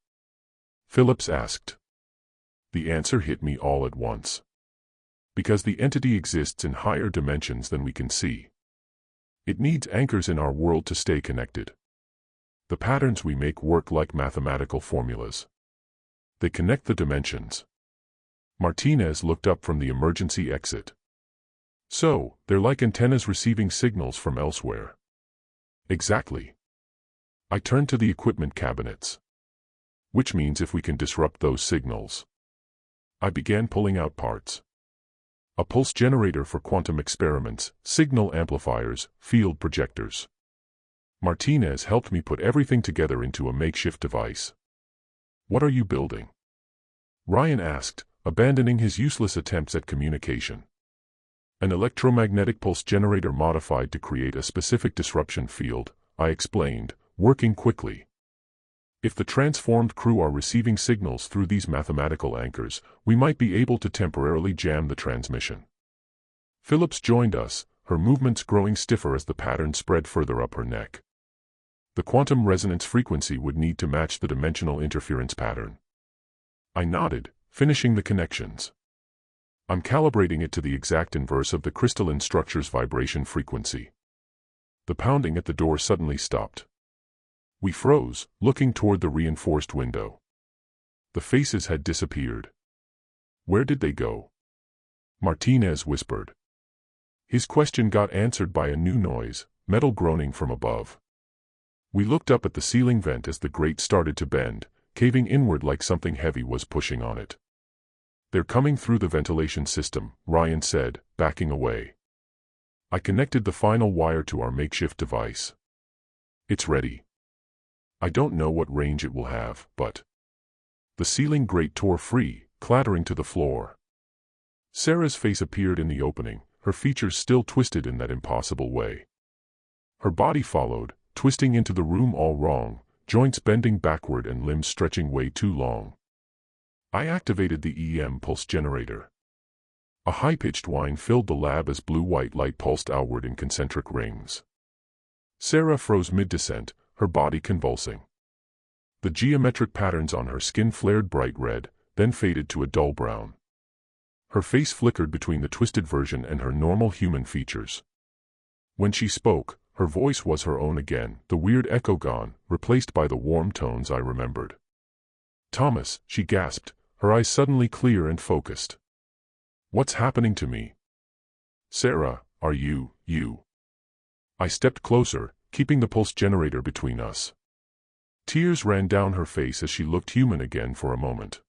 Phillips asked. The answer hit me all at once. Because the entity exists in higher dimensions than we can see. It needs anchors in our world to stay connected. The patterns we make work like mathematical formulas. They connect the dimensions. Martinez looked up from the emergency exit. So, they're like antennas receiving signals from elsewhere. Exactly. I turned to the equipment cabinets. Which means if we can disrupt those signals. I began pulling out parts. A pulse generator for quantum experiments, signal amplifiers, field projectors. Martinez helped me put everything together into a makeshift device. What are you building? Ryan asked, abandoning his useless attempts at communication. An electromagnetic pulse generator modified to create a specific disruption field, I explained, working quickly. If the transformed crew are receiving signals through these mathematical anchors, we might be able to temporarily jam the transmission. Phillips joined us, her movements growing stiffer as the pattern spread further up her neck. The quantum resonance frequency would need to match the dimensional interference pattern. I nodded, finishing the connections. I'm calibrating it to the exact inverse of the crystalline structure's vibration frequency. The pounding at the door suddenly stopped. We froze, looking toward the reinforced window. The faces had disappeared. Where did they go? Martinez whispered. His question got answered by a new noise, metal groaning from above. We looked up at the ceiling vent as the grate started to bend, caving inward like something heavy was pushing on it. They're coming through the ventilation system, Ryan said, backing away. I connected the final wire to our makeshift device. It's ready. I don't know what range it will have, but... The ceiling grate tore free, clattering to the floor. Sarah's face appeared in the opening, her features still twisted in that impossible way. Her body followed, twisting into the room all wrong, joints bending backward and limbs stretching way too long. I activated the EM pulse generator. A high-pitched whine filled the lab as blue-white light pulsed outward in concentric rings. Sarah froze mid-descent, her body convulsing. The geometric patterns on her skin flared bright red, then faded to a dull brown. Her face flickered between the twisted version and her normal human features. When she spoke, her voice was her own again, the weird echo gone, replaced by the warm tones I remembered. "Thomas," she gasped, her eyes suddenly clear and focused. "What's happening to me?" "Sarah, are you?" I stepped closer, keeping the pulse generator between us. Tears ran down her face as she looked human again for a moment.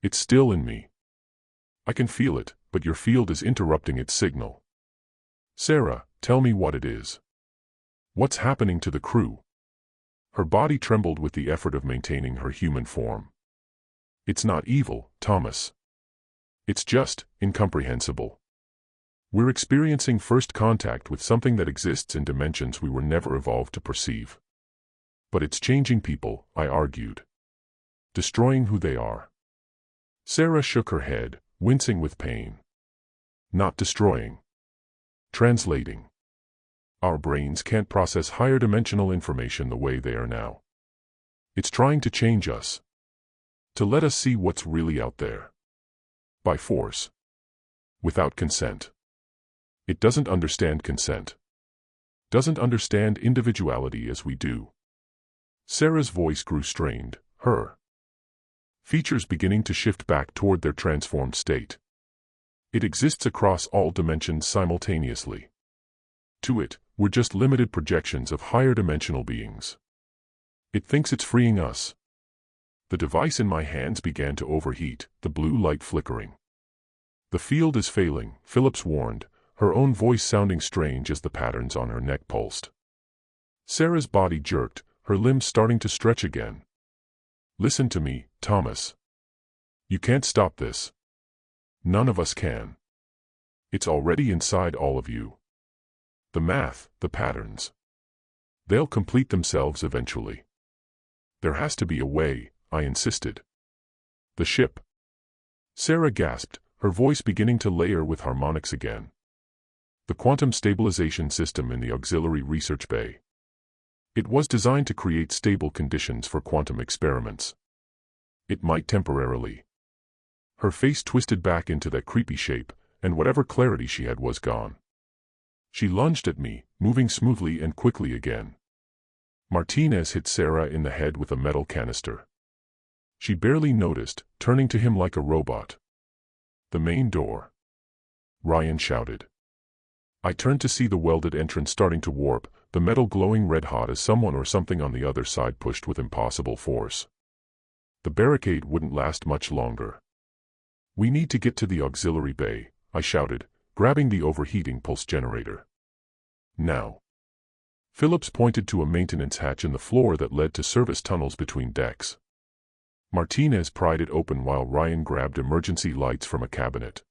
"It's still in me. I can feel it, but your field is interrupting its signal. Sarah, tell me what it is. What's happening to the crew?" Her body trembled with the effort of maintaining her human form. "It's not evil, Thomas. It's just incomprehensible. We're experiencing first contact with something that exists in dimensions we were never evolved to perceive. But it's changing people," I argued. "Destroying who they are." Sarah shook her head, wincing with pain. "Not destroying. Translating. Our brains can't process higher dimensional information the way they are now. It's trying to change us. To let us see what's really out there. By force. Without consent. It doesn't understand consent. Doesn't understand individuality as we do." Sarah's voice grew strained, her features beginning to shift back toward their transformed state. "It exists across all dimensions simultaneously. To it, we're just limited projections of higher dimensional beings. It thinks it's freeing us." The device in my hands began to overheat, the blue light flickering. "The field is failing," Phillips warned, her own voice sounding strange as the patterns on her neck pulsed. Sarah's body jerked, her limbs starting to stretch again. "Listen to me, Thomas. You can't stop this. None of us can. It's already inside all of you. The math, the patterns. They'll complete themselves eventually. There has to be a way," I insisted. "The ship." Sarah gasped, her voice beginning to layer with harmonics again. "The quantum stabilization system in the auxiliary research bay. It was designed to create stable conditions for quantum experiments. It might temporarily." Her face twisted back into that creepy shape, and whatever clarity she had was gone. She lunged at me, moving smoothly and quickly again. Martinez hit Sarah in the head with a metal canister. She barely noticed, turning to him like a robot. "The main door," Ryan shouted. I turned to see the welded entrance starting to warp, the metal glowing red-hot as someone or something on the other side pushed with impossible force. The barricade wouldn't last much longer. "We need to get to the auxiliary bay," I shouted, grabbing the overheating pulse generator. "Now." Phillips pointed to a maintenance hatch in the floor that led to service tunnels between decks. Martinez pried it open while Ryan grabbed emergency lights from a cabinet.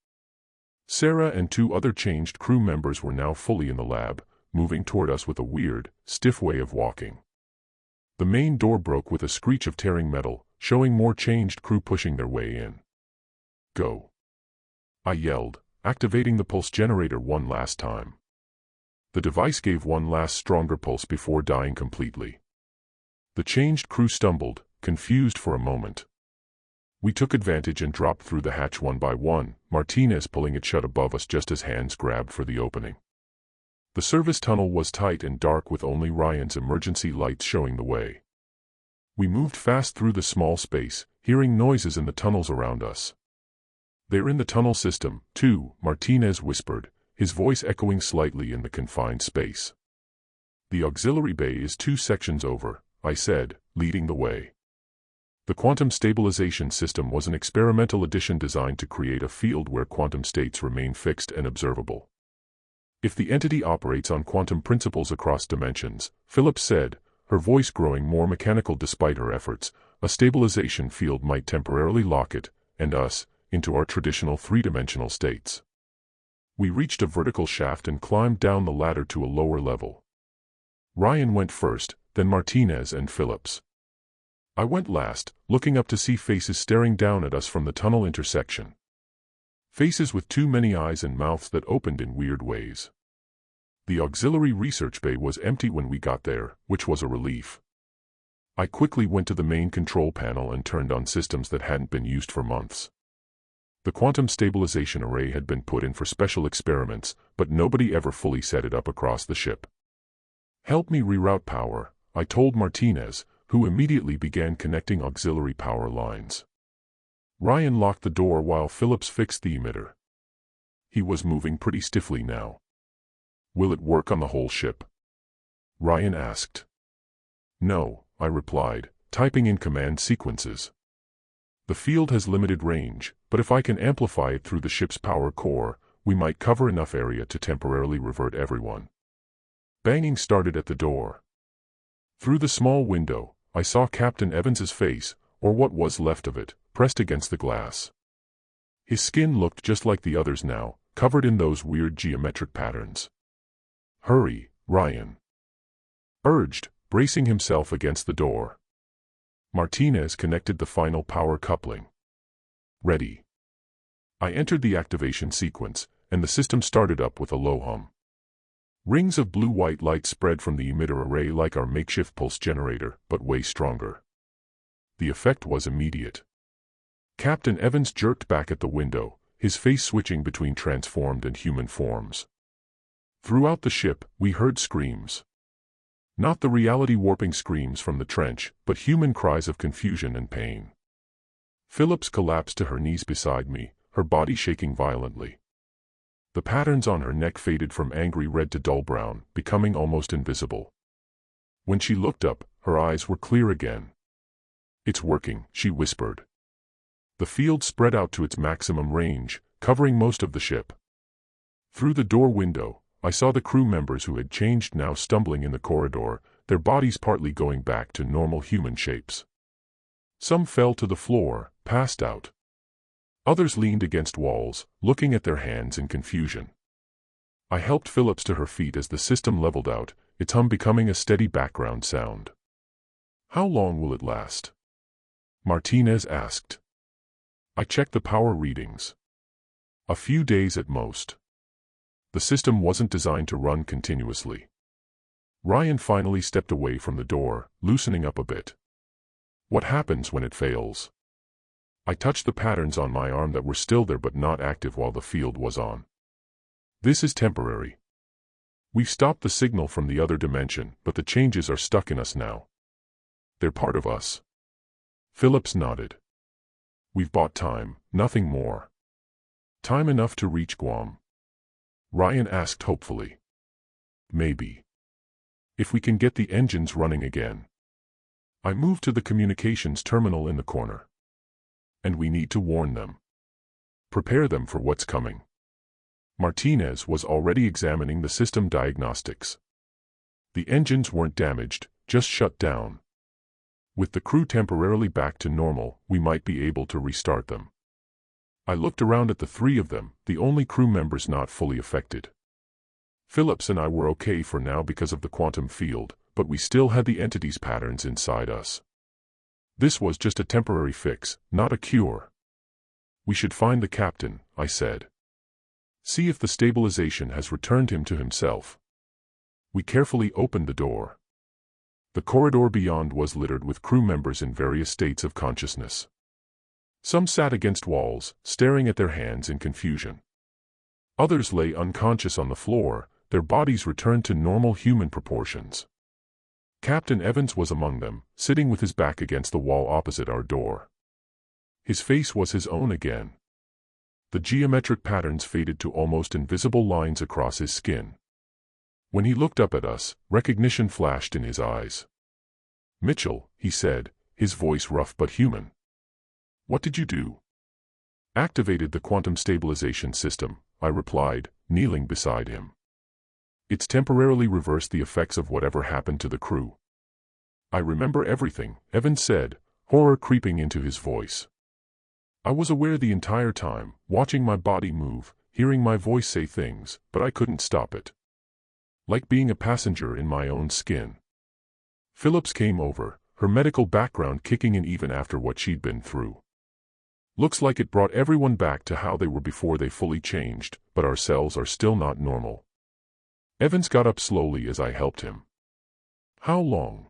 Sarah and 2 other changed crew members were now fully in the lab, moving toward us with a weird, stiff way of walking. The main door broke with a screech of tearing metal, showing more changed crew pushing their way in. "Go," I yelled, activating the pulse generator one last time. The device gave one last stronger pulse before dying completely. The changed crew stumbled, confused for a moment. We took advantage and dropped through the hatch one by one, Martinez pulling it shut above us just as hands grabbed for the opening. The service tunnel was tight and dark with only Ryan's emergency lights showing the way. We moved fast through the small space, hearing noises in the tunnels around us. "They're in the tunnel system, too," Martinez whispered, his voice echoing slightly in the confined space. "The auxiliary bay is 2 sections over," I said, leading the way. The quantum stabilization system was an experimental addition designed to create a field where quantum states remain fixed and observable. If the entity operates on quantum principles across dimensions, Phillips said, her voice growing more mechanical despite her efforts, a stabilization field might temporarily lock it, and us, into our traditional three-dimensional states. We reached a vertical shaft and climbed down the ladder to a lower level. Ryan went first, then Martinez and Phillips. I went last, looking up to see faces staring down at us from the tunnel intersection. Faces with too many eyes and mouths that opened in weird ways. The auxiliary research bay was empty when we got there, which was a relief. I quickly went to the main control panel and turned on systems that hadn't been used for months. The quantum stabilization array had been put in for special experiments, but nobody ever fully set it up across the ship. "Help me reroute power," I told Martinez, who immediately began connecting auxiliary power lines. Ryan locked the door while Phillips fixed the emitter. He was moving pretty stiffly now. "Will it work on the whole ship?" Ryan asked. "No," I replied, typing in command sequences. "The field has limited range, but if I can amplify it through the ship's power core, we might cover enough area to temporarily revert everyone." Banging started at the door. Through the small window, I saw Captain Evans's face, or what was left of it, pressed against the glass. His skin looked just like the others now, covered in those weird geometric patterns. "Hurry, Ryan," urged, bracing himself against the door. Martinez connected the final power coupling. "Ready." I entered the activation sequence, and the system started up with a low hum. Rings of blue-white light spread from the emitter array like our makeshift pulse generator, but way stronger. The effect was immediate. Captain Evans jerked back at the window, his face switching between transformed and human forms. Throughout the ship, we heard screams. Not the reality-warping screams from the trench, but human cries of confusion and pain. Phillips collapsed to her knees beside me, her body shaking violently. The patterns on her neck faded from angry red to dull brown, becoming almost invisible. When she looked up, her eyes were clear again. "It's working," she whispered. The field spread out to its maximum range, covering most of the ship. Through the door window, I saw the crew members who had changed now stumbling in the corridor, their bodies partly going back to normal human shapes. Some fell to the floor, passed out. Others leaned against walls, looking at their hands in confusion. I helped Phillips to her feet as the system leveled out, its hum becoming a steady background sound. "How long will it last?" Martinez asked. I checked the power readings. "A few days at most." The system wasn't designed to run continuously. Ryan finally stepped away from the door, loosening up a bit. "What happens when it fails?" I touched the patterns on my arm that were still there but not active while the field was on. "This is temporary. We've stopped the signal from the other dimension, but the changes are stuck in us now. They're part of us." Phillips nodded. "We've bought time, nothing more." "Time enough to reach Guam?" Ryan asked hopefully. "Maybe. If we can get the engines running again." I moved to the communications terminal in the corner. "And we need to warn them. Prepare them for what's coming." Martinez was already examining the system diagnostics. The engines weren't damaged, just shut down. With the crew temporarily back to normal, we might be able to restart them. I looked around at the three of them, the only crew members not fully affected. Phillips and I were okay for now because of the quantum field, but we still had the entity's patterns inside us. This was just a temporary fix, not a cure. "We should find the captain," I said. "See if the stabilization has returned him to himself." We carefully opened the door. The corridor beyond was littered with crew members in various states of consciousness. Some sat against walls, staring at their hands in confusion. Others lay unconscious on the floor, their bodies returned to normal human proportions. Captain Evans was among them, sitting with his back against the wall opposite our door. His face was his own again. The geometric patterns faded to almost invisible lines across his skin. When he looked up at us, recognition flashed in his eyes. "Mitchell," he said, his voice rough but human. "What did you do?" "Activated the quantum stabilization system," I replied, kneeling beside him. It's temporarily reversed the effects of whatever happened to the crew. I remember everything, Evans said, horror creeping into his voice. I was aware the entire time, watching my body move, hearing my voice say things, but I couldn't stop it. Like being a passenger in my own skin. Phillips came over, her medical background kicking in even after what she'd been through. Looks like it brought everyone back to how they were before they fully changed, but our cells are still not normal. Evans got up slowly as I helped him. How long?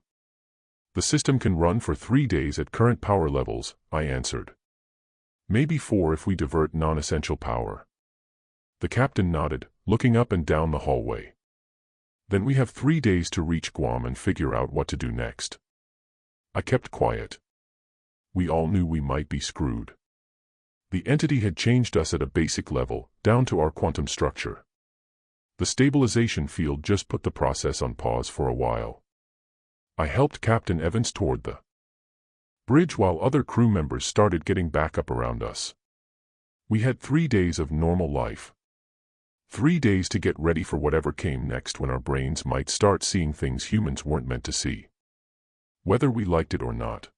The system can run for 3 days at current power levels, I answered. Maybe 4 if we divert non-essential power. The captain nodded, looking up and down the hallway. Then we have 3 days to reach Guam and figure out what to do next. I kept quiet. We all knew we might be screwed. The entity had changed us at a basic level, down to our quantum structure. The stabilization field just put the process on pause for a while. I helped Captain Evans toward the bridge while other crew members started getting back up around us. We had 3 days of normal life. 3 days to get ready for whatever came next when our brains might start seeing things humans weren't meant to see. Whether we liked it or not.